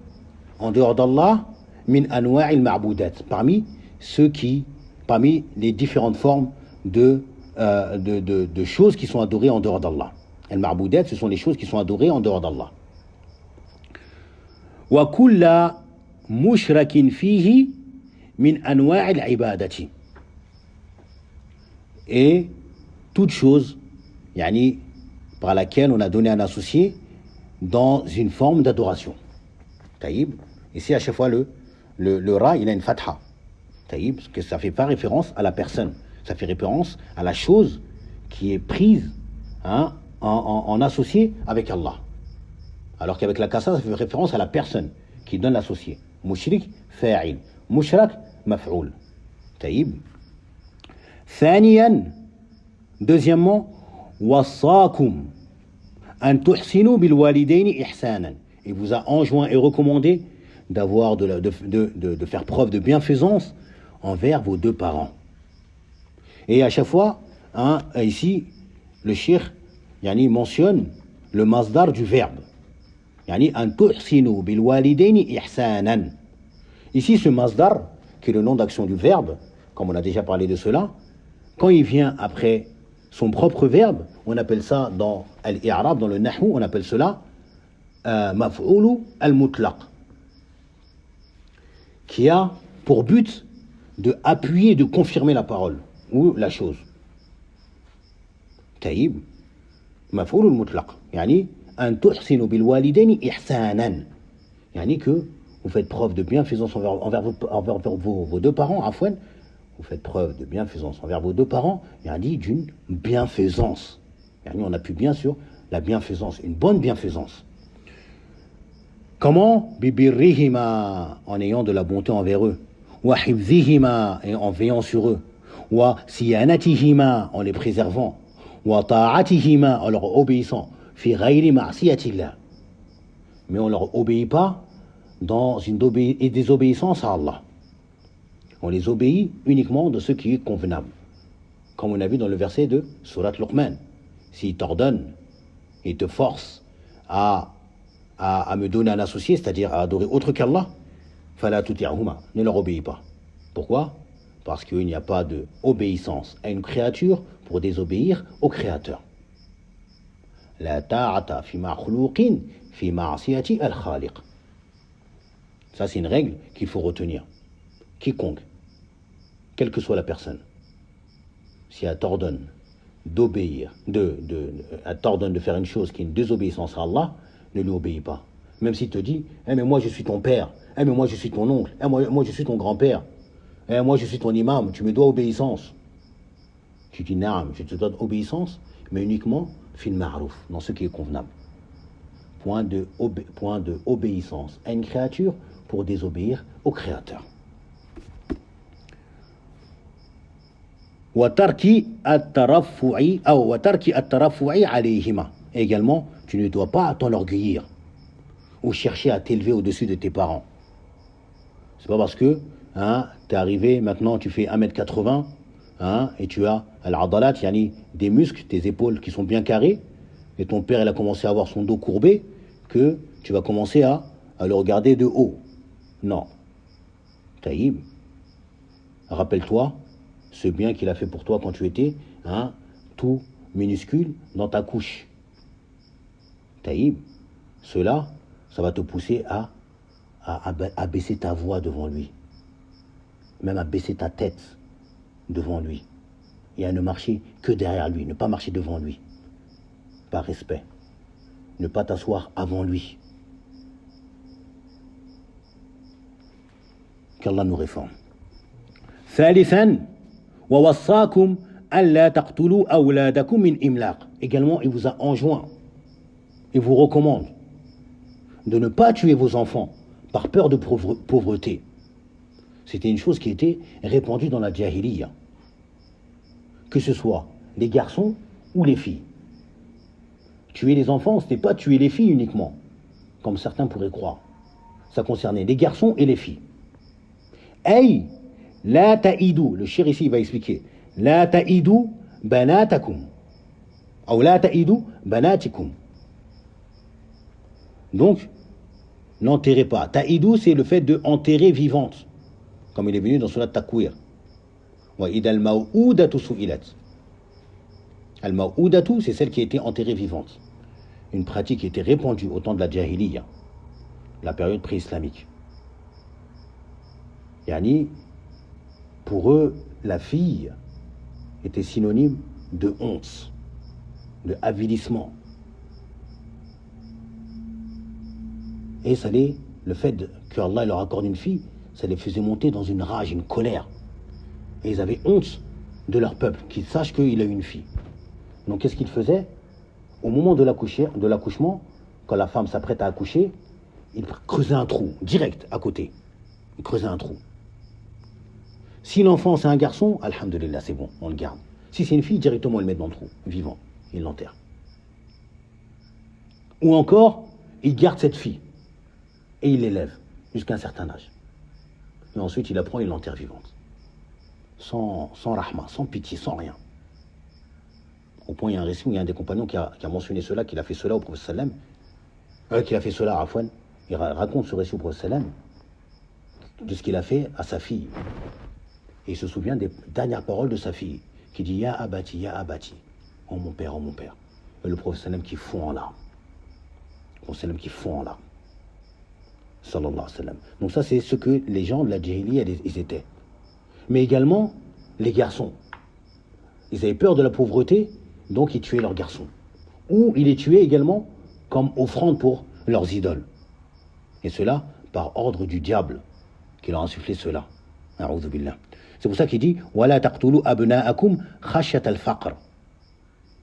en dehors d'Allah, min anwa'i al-ma'budat, parmi les différentes formes de choses qui sont adorées en dehors d'Allah. Al-ma'budat, ce sont les choses qui sont adorées en dehors d'Allah. Wa kulla mushrakin fihi min anwa' al-ibadati, et toute chose yani par laquelle on a donné un associé dans une forme d'adoration. Taïb, ici à chaque fois le ra il a une fatha. Taïb, parce que ça fait pas référence à la personne, ça fait référence à la chose qui est prise en associé avec Allah. Alors qu'avec la kassa, ça fait référence à la personne qui donne l'associé. Mushrik, fa'il. Mushrak, maf'oul. Taïb. Thaniyan, deuxièmement, wassakum an tuhsinu bil walidaini ihsanan. Il vous a enjoint et recommandé d'avoir de faire preuve de bienfaisance envers vos deux parents. Et à chaque fois, ici, le cheikh yani mentionne le masdar du verbe. Yani an tuhsinu bil walidaini ihsanan. Ici, ce masdar, qui est le nom d'action du verbe, comme on a déjà parlé de cela, quand il vient après son propre verbe, on appelle ça dans al-i'rab, dans le nahwu, on appelle cela maf'oulu al-mutlaq, qui a pour but de appuyer, de confirmer la parole ou la chose. Taïb, maf'oulu al-mutlaq, yani an tuhsinu bil walidaini ihsanan, yani que vous faites preuve de bienfaisance envers vos deux parents, afwan, vous faites preuve de bienfaisance envers vos deux parents, il a dit d'une bienfaisance. On appuie bien sur la bienfaisance, une bonne bienfaisance. Comment? Bibirrihima, en ayant de la bonté envers eux. Wa hifzihima, et en veillant sur eux. Wa siyanatihima, en les préservant. Wa ta'atihima, en leur obéissant. Fi ghayri ma'siyatillah. Mais on ne leur obéit pas dans une désobéissance à Allah. On les obéit uniquement de ce qui est convenable. Comme on a vu dans le verset de Surat Luqman. S'il t'ordonne, il te force à me donner un associé, c'est-à-dire à adorer autre qu'Allah, fala tuti'huma, ne leur obéis pas. Pourquoi? Parce qu'il n'y a pas d'obéissance à une créature pour désobéir au Créateur. La ta'ata fi makhlouqin fi ma'siyati al-khaliq. Ça, c'est une règle qu'il faut retenir. Quiconque, quelle que soit la personne, si elle t'ordonne d'obéir, elle t'ordonne de faire une chose qui est une désobéissance à Allah, ne lui obéis pas. Même s'il te dit, mais moi je suis ton père, mais moi je suis ton oncle, moi je suis ton grand-père, moi je suis ton imam, tu me dois obéissance. Tu dis, naam, je te dois obéissance, mais uniquement fil ma'rouf, dans ce qui est convenable. Point de obéissance à une créature pour désobéir au Créateur. Également, tu ne dois pas t'enorgueillir ou chercher à t'élever au-dessus de tes parents. C'est pas parce que tu es arrivé, maintenant tu fais 1m80 et tu as al-adalat, yani des muscles, tes épaules qui sont bien carrées, et ton père il a commencé à avoir son dos courbé, que tu vas commencer à le regarder de haut. Non. Taïb, rappelle-toi ce bien qu'il a fait pour toi quand tu étais tout minuscule dans ta couche. Taïb, cela, ça va te pousser à baisser ta voix devant lui, même à baisser ta tête devant lui, et à ne marcher que derrière lui, ne pas marcher devant lui, par respect, ne pas t'asseoir avant lui. Qu'Allah nous réforme. ثالثا ووصاكم ألا تقتلوا أولادكم من إملاق. Également, il vous a enjoint, il vous recommande de ne pas tuer vos enfants par peur de pauvreté. C'était une chose qui était répandue dans la Jahiliya. Que ce soit les garçons ou les filles. Tuer les enfants, ce n'est pas tuer les filles uniquement, comme certains pourraient croire. Ça concernait les garçons et les filles. Hey, la ta'idou, le shir ici va expliquer. La ta'idou banatakum. Ou la ta'idou banatikum. Donc, n'enterrez pas. Ta'idou, c'est le fait de enterrer vivante, comme il est venu dans Surat Takwir. Wa idal ma'oudatu su'ilat. Al-ma'oudatu, c'est celle qui a été enterrée vivante. Une pratique qui était répandue au temps de la Jahiliya, la période pré-islamique. Yani, pour eux, la fille était synonyme de honte, de avilissement. Et ça le fait que Allah leur accorde une fille, ça les faisait monter dans une rage, une colère. Et ils avaient honte de leur peuple, qu'ils sachent qu'il a eu une fille. Donc qu'est-ce qu'ils faisaient? Au moment de l'accouchement, quand la femme s'apprête à accoucher, ils creusaient un trou, direct, à côté. Ils creusaient un trou. Si l'enfant c'est un garçon, alhamdulillah, c'est bon, on le garde. Si c'est une fille, directement, ils le mettent dans le trou, vivant, ils l'enterrent. Ou encore, ils gardent cette fille et ils l'élèvent jusqu'à un certain âge. Et ensuite, il la prend et il l'enterre vivante. Sans rahma, sans pitié, sans rien. Au point, il y a un récit où il y a un des compagnons qui a mentionné cela, qu'il a fait cela au prophète sallam, qu'il a fait cela à Afwan. Il raconte ce récit au prophète sallam, de ce qu'il a fait à sa fille. Et il se souvient des dernières paroles de sa fille, qui dit « Ya abati, oh mon père, oh mon père ». Et le prophète sallam qui fond en larmes. Le prophète sallam qui fond en larmes. Sallallahu alayhi wa sallam. Donc ça, c'est ce que les gens de la Jahiliya, ils étaient. Mais également, les garçons. Ils avaient peur de la pauvreté, donc ils tuaient leurs garçons. Ou ils les tuaient également comme offrande pour leurs idoles. Et cela par ordre du diable, qui leur a insufflé cela. A'udhu billah. C'est pour ça qu'il dit Wala taqtulu abna'akum khashyat al-faqr.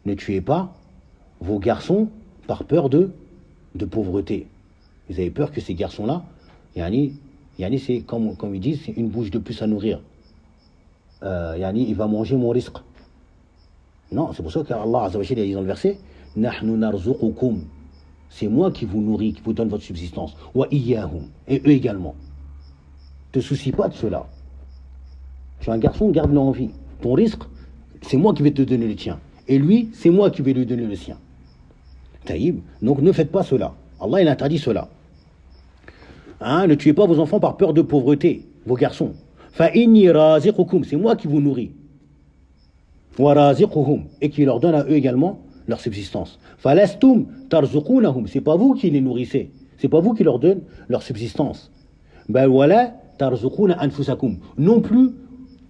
Ne tuez pas vos garçons par peur de pauvreté. Ils avaient peur que ces garçons-là, yani c'est comme ils disent, c'est une bouche de plus à nourrir. Il va manger mon risque. Non, c'est pour ça qu'Allah Azza wa Jalla dit dans le verset Nahnu narzuqukum. C'est moi qui vous nourris, qui vous donne votre subsistance. Wa iyyahum. Et eux également. Ne te soucie pas de cela. Tu es un garçon, garde-le en vie. Ton risque, c'est moi qui vais te donner le tien. Et lui, c'est moi qui vais lui donner le sien. Taïb. Donc ne faites pas cela. Allah, il interdit cela. Hein, ne tuez pas vos enfants par peur de pauvreté, vos garçons. Fa'inni raziqukum, c'est moi qui vous nourris. Wa raziquhum, et qui leur donne à eux également leur subsistance. Falastum tarzuqunahum, c'est pas vous qui les nourrissez, c'est pas vous qui leur donne leur subsistance. Bal wala tarzuquna anfusakum, non plus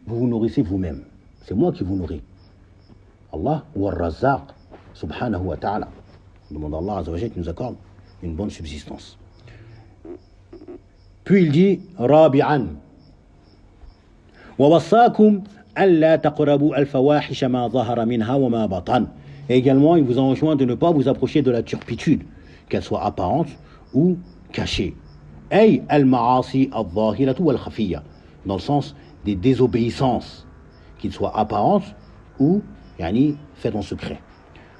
vous vous nourrissez vous-même. C'est moi qui vous nourris. Allah wa razzaq subhanahu wa ta'ala. Demande à Allah azza wa jalla qui nous accorde une bonne subsistance. Puis il dit rabi'an wa wassakum alla taqrabu al-fawahisha ma zahara minha wa ma batan. Et également, il vous enjoint de ne pas vous approcher de la turpitude, qu'elle soit apparente ou cachée. Ay al-ma'asi al-zahiratu wal-khafiyya, dans le sens des désobéissances, qu'ils soient apparentes ou faites en secret.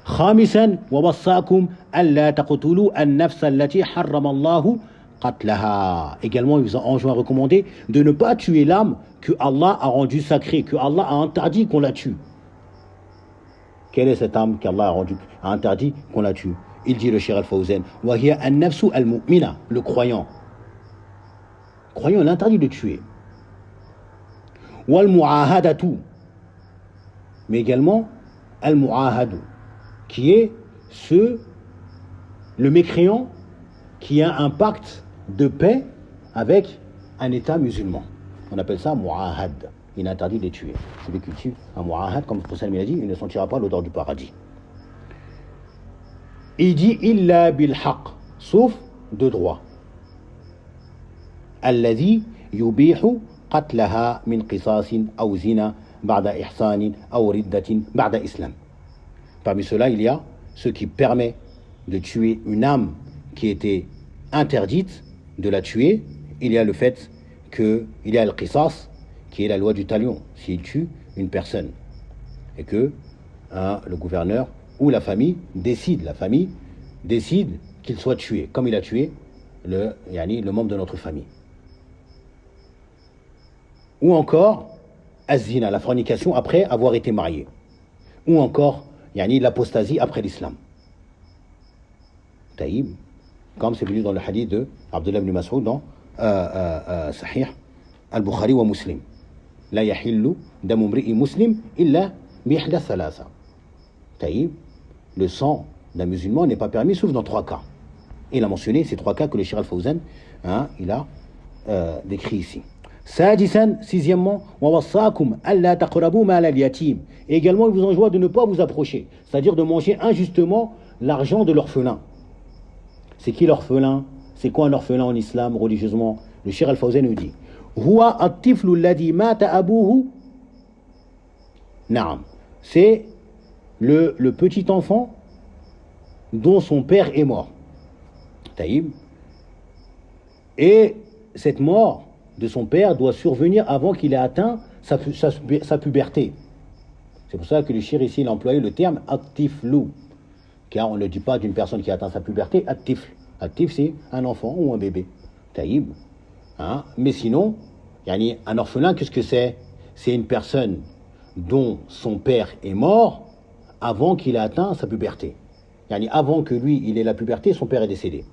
خامسا ووصاكم ألا تقتلوا النفس التي حرم الله قتلها. Également, il vous a enjoint, recommandé de ne pas tuer l'âme que Allah a rendue sacrée, que Allah a interdit qu'on la tue. Quelle est cette âme qu'Allah a interdit qu'on la tue? Il dit le Cheikh Al-Fawzan, وهي النفس المؤمنة, le croyant. Le croyant, il est interdit de tuer. والمعاهدة, mais également al-mu'ahadu, qui est le mécréant qui a un pacte de paix avec un État musulman. On appelle ça mu'ahad. Il est interdit de les tuer. Celui qui tue un mu'ahad, comme le prophète a dit, il ne sentira pas l'odeur du paradis. Il dit illa bil haqq, sauf de droit. Alladhi yubihu qatlaha min qisasin aw zina ba'da ihsanin aw riddatin ba'da islam. Parmi ceux-là, il y a ce qui permet de tuer une âme qui était interdite, de la tuer. Il y a le fait qu'il y a le qisas, qui est la loi du talion, s'il tue une personne. Et que le gouverneur ou la famille décide qu'il soit tué, comme il a tué le membre de notre famille. Ou encore, az-zina, la fornication après avoir été marié. Ou encore, l'apostasie après l'islam. Taïb, comme c'est venu dans le hadith de Abdullah ibn Mas'ud dans Sahih al-Bukhari wa Muslim. La yahillu damu mri'i muslim illa bi ihda thalatha. Taïb, le sang d'un musulman n'est pas permis sauf dans 3 cas. Et il a mentionné ces 3 cas que le Cheikh Al-Fawzan il a décrit ici. Sadisan, sixièmement, wawassakum alla taqrabu mal al-yatim. Et également, il vous enjoint de ne pas vous approcher, c'est-à-dire de manger injustement l'argent de l'orphelin. C'est qui l'orphelin? C'est quoi un orphelin en islam, religieusement? Le Cheikh Al-Fawzan nous dit huwa at-tiflu alladhi mata abuhu. Naam, c'est le petit enfant dont son père est mort. Taïb. Et cette mort de son père doit survenir avant qu'il ait atteint sa puberté. C'est pour ça que le shir ici il a employé le terme at-tiflu, car on ne dit pas d'une personne qui a atteint sa puberté at-tifl. At-tifl, c'est un enfant ou un bébé. Taïb. Mais sinon, un orphelin, qu'est-ce que c'est? C'est une personne dont son père est mort avant qu'il ait atteint sa puberté. Avant que lui il ait la puberté, son père est décédé.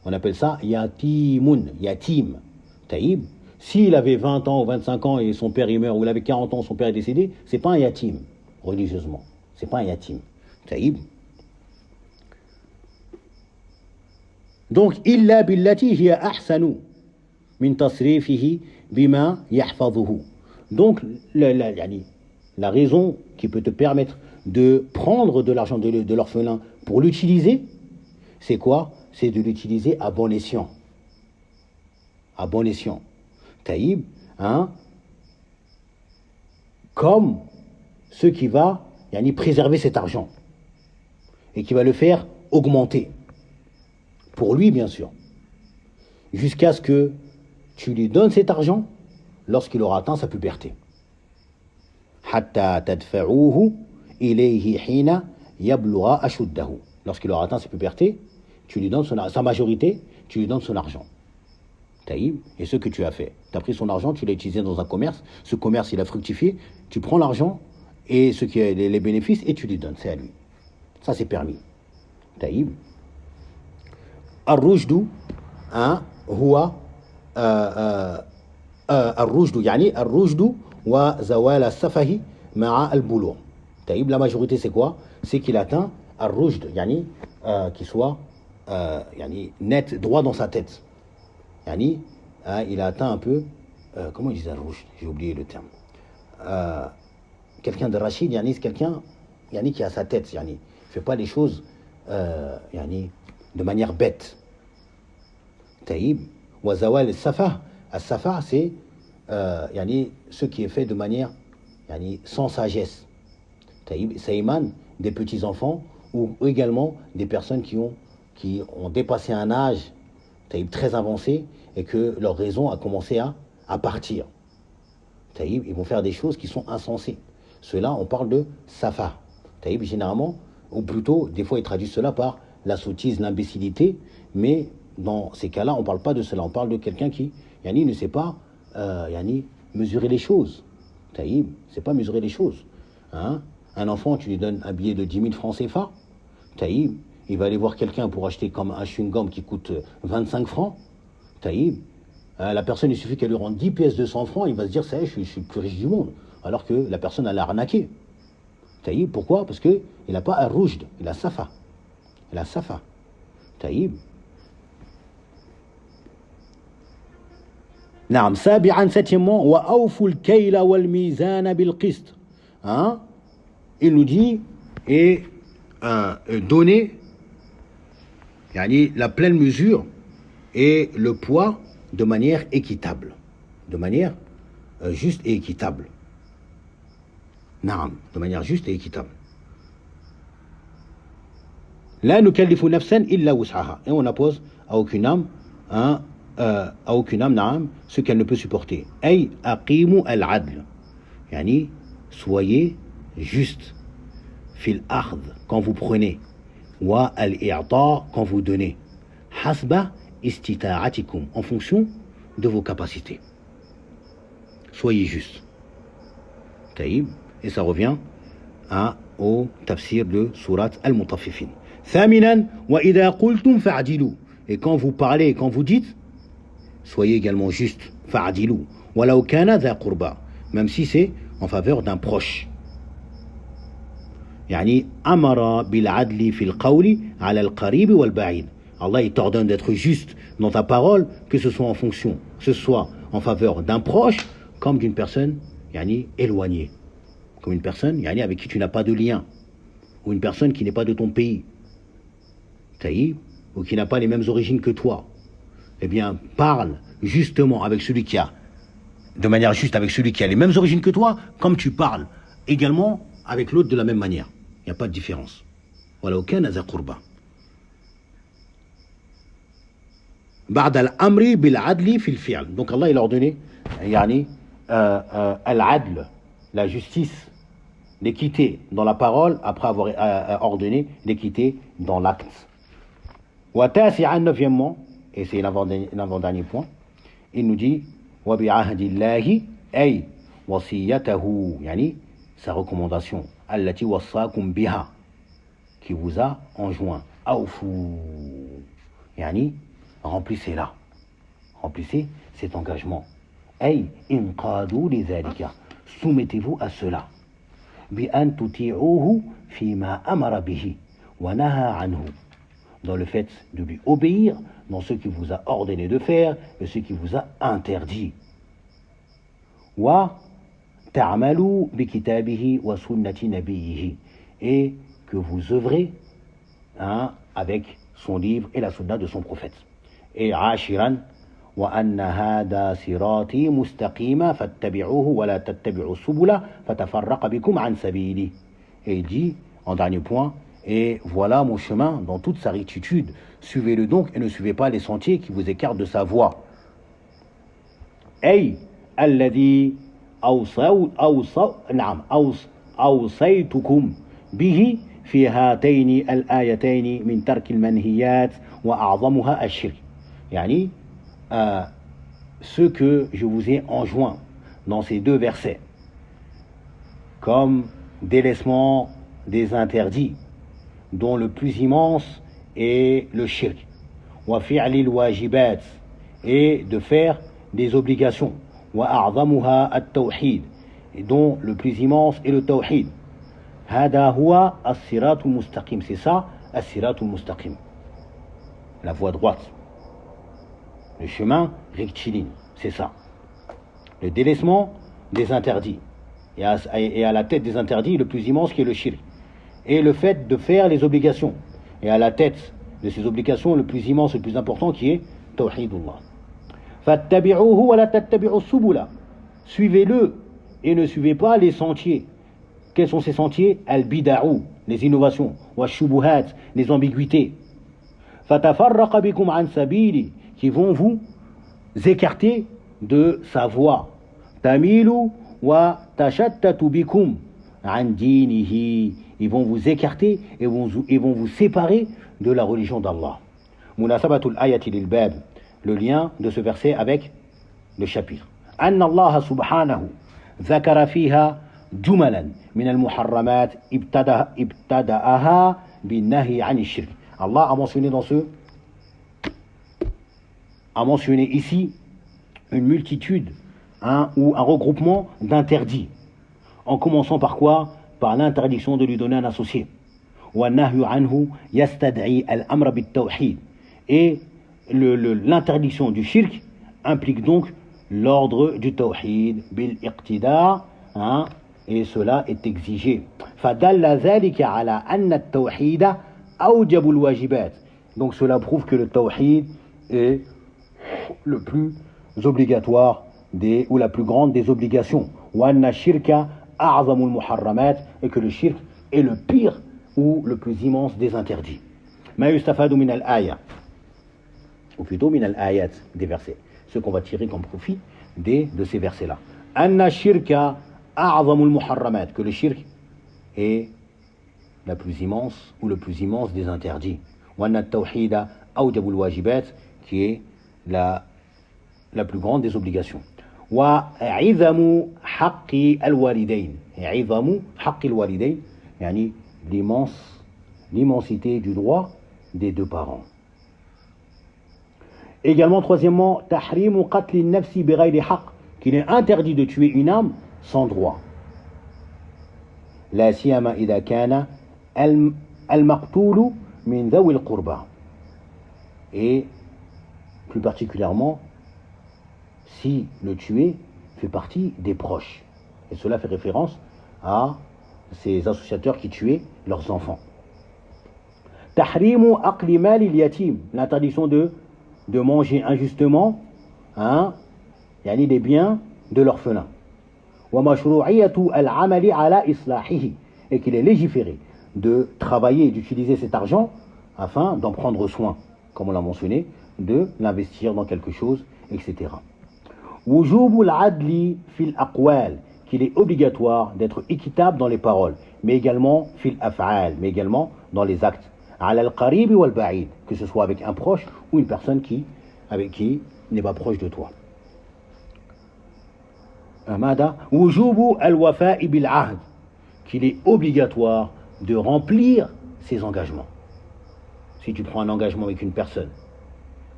On appelle ça yatimun, yatim. Taïb, s'il avait 20 ans ou 25 ans et son père il meurt, ou il avait 40 ans, son père est décédé, c'est pas un yatim, religieusement. C'est pas un yatim. Taïb. Donc, illa billati hiya ahsanu min tasrifihi bima yahfazuhu. Donc, la raison qui peut te permettre de prendre de l'argent de l'orphelin pour l'utiliser, c'est quoi? C'est de l'utiliser à bon escient. À bon escient. Taïb, comme ce qui va préserver cet argent et qui va le faire augmenter. Pour lui, bien sûr. Jusqu'à ce que tu lui donnes cet argent lorsqu'il aura atteint sa puberté. Hatta tadfa'uhu ilayhi hina yablugha ashuddahu. Lorsqu'il aura atteint sa puberté, tu lui donnes sa majorité, tu lui donnes son argent. Taïb, et ce que tu as fait. Tu as pris son argent, tu l'as utilisé dans un commerce, ce commerce il a fructifié, tu prends l'argent et ce qui est les bénéfices et tu les donnes, c'est à lui. Ça c'est permis. Taïb. Ar-rujdou, hein, huwa ar-rujdou, yani ar-rujdou wa zawal as-safahi ma'a al-boulou. Taïb, la majorité c'est quoi? C'est qu'il atteint ar-rujd, yani qu'il soit yani net, droit dans sa tête. Yani, il a atteint un peu, comment ils disent ar-rujd? J'ai oublié le terme. Quelqu'un de rachid, yani, c'est quelqu'un yani, qui a sa tête, yani, ne fait pas les choses yani, de manière bête. Taïb, wa zawal as-safah. As-safah, c'est yani, ce qui est fait de manière yani, sans sagesse. Taïb, ça émane des petits-enfants ou également des personnes qui ont dépassé un âge taïb, très avancé et que leur raison a commencé à partir. Taïb, ils vont faire des choses qui sont insensées. Cela, on parle de safa. Taïb, généralement, ou plutôt, des fois, ils traduisent cela par la sottise, l'imbécilité, mais dans ces cas-là, on ne parle pas de cela. On parle de quelqu'un qui, yani, ne sait pas yani, mesurer les choses. Taïb, ne sait pas mesurer les choses. Hein? Un enfant, tu lui donnes un billet de 10 000 francs CFA. Taïb, il va aller voir quelqu'un pour acheter comme un chewing-gum qui coûte 25 francs. Taïb, la personne, il suffit qu'elle lui rende 10 pièces de 100 francs, il va se dire, ça y est, je suis le plus riche du monde. Alors que la personne, elle a arnaqué. Taïb, pourquoi? Parce qu'il n'a pas un rujd, il a safa. Il a safa. Taïb. Naam, sabi'an, septièmement, wa awful kayla wal mizana bil qist. Hein? Il nous dit, et donner yani, la pleine mesure et le poids de manière équitable. De manière juste et équitable. Naam, de manière juste et équitable. La nukallifu nafsan illa wus'aha. Et on impose à aucune âme, naam, ce qu'elle ne peut supporter. Ay aqimu al-adl. Yani, soyez juste. Fil ard, quand vous prenez. Wa al-i'ta, quand vous donnez. Hasba istita'atikum, en fonction de vos capacités. Soyez juste. Taïb. Et ça revient au tafsir de Surat Al-Mutaffifin. Thaminan, wa idha qultum fa'adilu. Et quand vous parlez, quand vous dites, soyez également juste. Fa'adilu. Walau kana dha qurba. Même si c'est en faveur d'un proche. Yani, amara bil adli fil qawli ala al-qarib wal ba'id. Allah, il t'ordonne d'être juste dans ta parole, que ce soit en fonction, que ce soit en faveur d'un proche, comme d'une personne yani, éloignée. Comme une personne yani, avec qui tu n'as pas de lien, ou une personne qui n'est pas de ton pays, taïb, ou qui n'a pas les mêmes origines que toi. Eh bien, parle justement avec celui qui a, de manière juste avec celui qui a les mêmes origines que toi, comme tu parles également avec l'autre de la même manière. Il n'y a pas de différence. Voilà, aucun za qurba. بعد الأمر بالعدل في الفعل. Donc Allah il a ordonné yani, al-adl, la justice, l'équité dans la parole après avoir ordonné l'équité dans l'acte. Wa tasi'an, neuvièmement, et c'est l'avant-dernier point, il nous dit wa bi'ahdillahi ay wasiyatahu, yani sa recommandation, allati wassakum biha, qui vous a enjoint, awfu, yani remplissez-la. Remplissez cet engagement. Ay inqadu li dhalika. Soumettez-vous à cela. Bi an tuti'uhu fima amara bihi wa naha anhu. Dans le fait de lui obéir dans ce qu'il vous a ordonné de faire et ce qu'il vous a interdit. Wa ta'malu bi kitabihi wa sunnati nabiyhi. Et que vous œuvrez avec son livre et la sunna de son prophète. Et عاشرا وأن هذا صراطي مستقيما فاتبعوه ولا تتبعوا السبل فتفرق بكم عن سبيله. Et il dit en dernier point, et voilà mon chemin dans toute sa rectitude, suivez-le donc et ne suivez pas les sentiers qui vous écartent de sa voie. أي الذي أوصيتكم به في هاتين الآيتين من ترك المنهيات وأعظمها الشرك. يعني ce que je vous ai enjoint dans ces deux versets, comme délaissement des interdits, dont le plus immense est le shirk, wa fi'lil wajibat, et de faire des obligations, wa a'zamuha at-tawhid, et dont le plus immense est le tawhid. Hada huwa as-siratul mustaqim, c'est ça, as-siratul mustaqim, la voie droite, le chemin rectiligne, c'est ça. Le délaissement des interdits, et à la tête des interdits, le plus immense qui est le shirk, et le fait de faire les obligations, et à la tête de ces obligations, le plus immense, le plus important qui est tawhidullah. Fattabi'uhu wa la tattabi'u subula, suivez-le et ne suivez pas les sentiers. Quels sont ces sentiers? Al-bida'u, les innovations, wa shubuhat, les ambiguïtés. Fatafarraqa bikum an sabili, qui vont vous écarter de sa voie. Tamilu wa tashattatu bikum an dinihi, ils vont vous écarter et vont vous séparer de la religion d'Allah. Munasabatul ayati lil bab, le lien de ce verset avec le chapitre. Anna Allah subhanahu ذكر فيها جملا من المحرمات ابتدأها بالنهي عن الشرك. Allah a mentionné ici une multitude, ou un regroupement d'interdits, en commençant par quoi? Par l'interdiction de lui donner un associé. وَالنَّهْيُ عَنْهُ يَسْتَدْعِي الْأَمْرَ بِالتَّوْحِيدِ, et l'interdiction du shirk implique donc l'ordre du tawhid bil iqtida, et cela est exigé. فَدَلَّ ذَلِكَ عَلَى أَنَّ التَّوْحِيدَ أَوْجَبُ الْوَاجِبَاتِ, donc cela prouve que le tawhid est le plus obligatoire ou la plus grande des obligations. وَأَنَّ الشِّرْكَ أَعْظَمُ الْمُحَرَّمَاتِ, et que le shirk est le pire ou le plus immense des interdits. مَا يُسْتَفَادُ مِنَ الْآيَةِ, ou plutôt min al-ayat, des versets, ce qu'on va tirer comme profit de ces versets-là. Anna shirka a'zamul muharramat, que le shirk est la plus immense ou le plus immense des interdits. Wa anna tawhida awjabul wajibat, qui est la plus grande des obligations. Wa izamu haqqi al-walidayn, izamu haqqi al-walidayn, yani l'immensité du droit des deux parents. Également, troisièmement, tahrimu qatli nafsi bighayri haqq, qu'il est interdit de tuer une âme sans droit. La siyama idha kana al-maqtoulu min dhawi al-qurba, et plus particulièrement si le tué fait partie des proches, et cela fait référence à ces associateurs qui tuaient leurs enfants. Tahrimu aqli mali al-yatim, l'interdiction de manger injustement, yani des biens de l'orphelin. Wa mashru'iyatu al-amali ala islahihi, et qu'il est légiféré de travailler et d'utiliser cet argent afin d'en prendre soin, comme on l'a mentionné, de l'investir dans quelque chose, etc. Wujubu al-adli fil aqwal, qu'il est obligatoire d'être équitable dans les paroles, mais également fil af'al, mais également dans les actes. Ala al-qarib wal ba'id, que ce soit avec un proche ou une personne avec qui n'est pas proche de toi. Amada wujubu al-wafa'i bil ahd, qu'il est obligatoire de remplir ses engagements. Si tu prends un engagement avec une personne,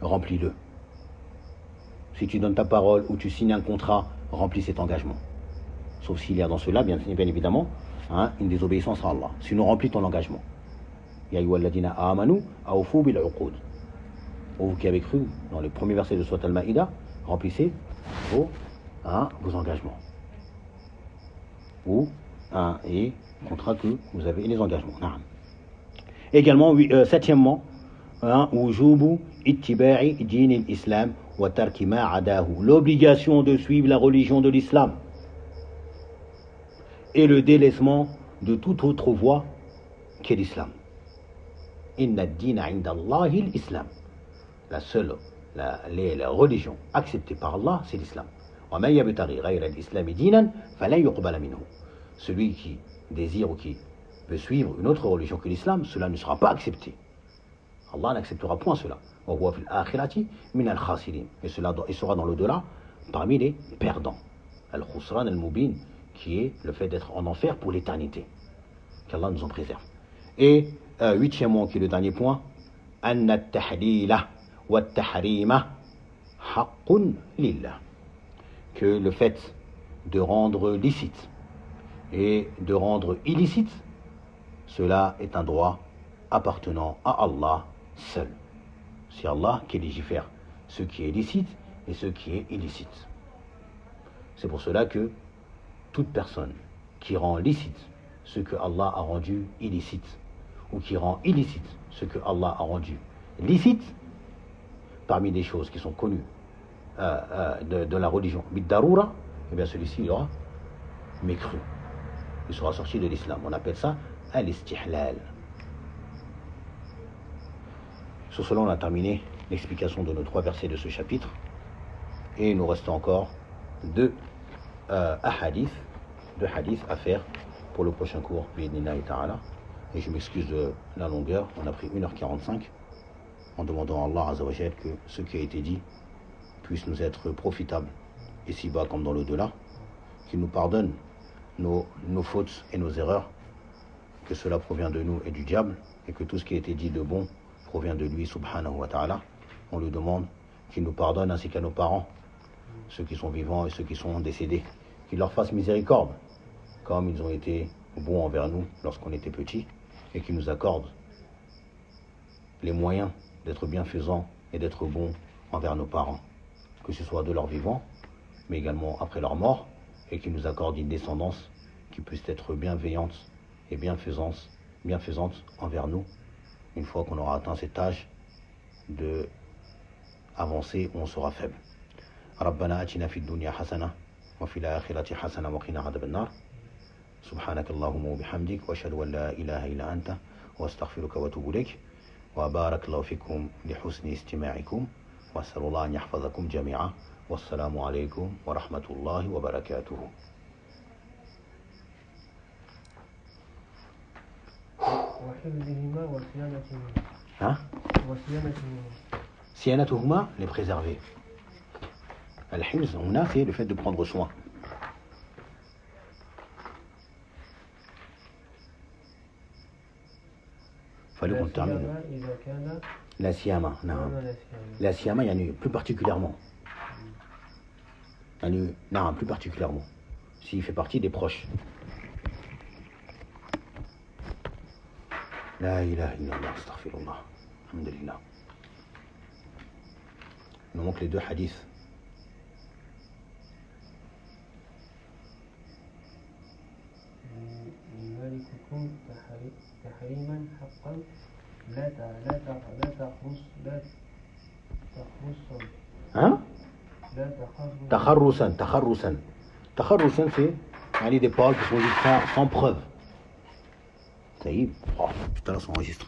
remplis-le. Si tu donnes ta parole ou tu signes un contrat, remplis cet engagement. Sauf s'il y a dans cela, bien évidemment, une désobéissance à Allah. Sinon, remplis ton engagement. Ya ayyuhalladhina amanu awfu bil uqud. Vous qui avez cru dans le premier verset de Surat Al-Maïda, remplissez vos engagements. Et contrat que vous avez, et les engagements. Également, septièmement, wujubu ittiba'i din al-islam wa tarki ma adahu, l'obligation de suivre la religion de l'islam et le délaissement de toute autre voie qu'est l'islam. Inna ad-dina 'inda Allahi al-islam. La seule, la religion acceptée par Allah, c'est l'islam. Wa man yabtaghi ghayra al-islam dinan falan yuqbala minhu. Celui qui désire ou qui veut suivre une autre religion que l'islam, cela ne sera pas accepté. Allah n'acceptera point cela. Et cela il sera dans l'au-delà parmi les perdants. Al-Khusran al-Mubin, qui est le fait d'être en enfer pour l'éternité. Qu'Allah nous en préserve. Et huitièmement, qui est le dernier point, أن التحليل والتحريم حق لله. Que le fait de rendre licite et de rendre illicite, cela est un droit appartenant à Allah seul. C'est Allah qui légifère ce qui est licite et ce qui est illicite. C'est pour cela que toute personne qui rend licite ce que Allah a rendu illicite, ou qui rend illicite ce que Allah a rendu licite, parmi les choses qui sont connues de la religion, bid-daroura, eh bien celui-ci il aura mécru. Il sera sorti de l'islam. On appelle ça al-istihlal. Sur cela, on a terminé l'explication de nos 3 versets de ce chapitre. Et il nous reste encore 2 hadiths à faire pour le prochain cours, bi'idhnillahi ta'ala. Et je m'excuse de la longueur, on a pris 1h45, en demandant à Allah Azzawajal que ce qui a été dit puisse nous être profitable, ici-bas comme dans l'au-delà, qu'il nous pardonne nos fautes et nos erreurs, que cela provient de nous et du diable, et que tout ce qui a été dit de bon provient de lui, subhanahu wa ta'ala. On lui demande qu'il nous pardonne ainsi qu'à nos parents, ceux qui sont vivants et ceux qui sont décédés, qu'il leur fasse miséricorde, comme ils ont été bons envers nous lorsqu'on était petits, et qu'il nous accorde les moyens d'être bienfaisants et d'être bons envers nos parents, que ce soit de leur vivant, mais également après leur mort, et qu'il nous accorde une descendance qui puisse être bienveillante et bienfaisante envers nous, une fois qu'on aura atteint cet âge de avancer où on sera faible. ربنا آتنا في الدنيا حسنة وفي الآخرة حسنة وقنا عذاب النار سبحانك اللهم وبحمدك وأشهد أن لا إله إلا أنت وأستغفرك وأتوب إليك وبارك الله فيكم لحسن استماعكم وأسأل الله أن يحفظكم جميعا والسلام عليكم ورحمة الله وبركاته. وحفظهما وصيانتهما. Hein? وصيانتهما. صيانتهما, les préserver. Al-Hifz, c'est le fait de prendre soin. Fallait qu'on termine. La siyama, non. La siyama, il y a plus particulièrement. Non, plus particulièrement. S'il fait partie des proches. La ilaha illallah, astaghfirullah. Alhamdulillah. Il nous manque les 2 hadiths. مالككم تحريما حقا لا تخرص Hein? تخرصا c'est des paroles qui sont dites sans preuve. Ça y est, putain là ça enregistre.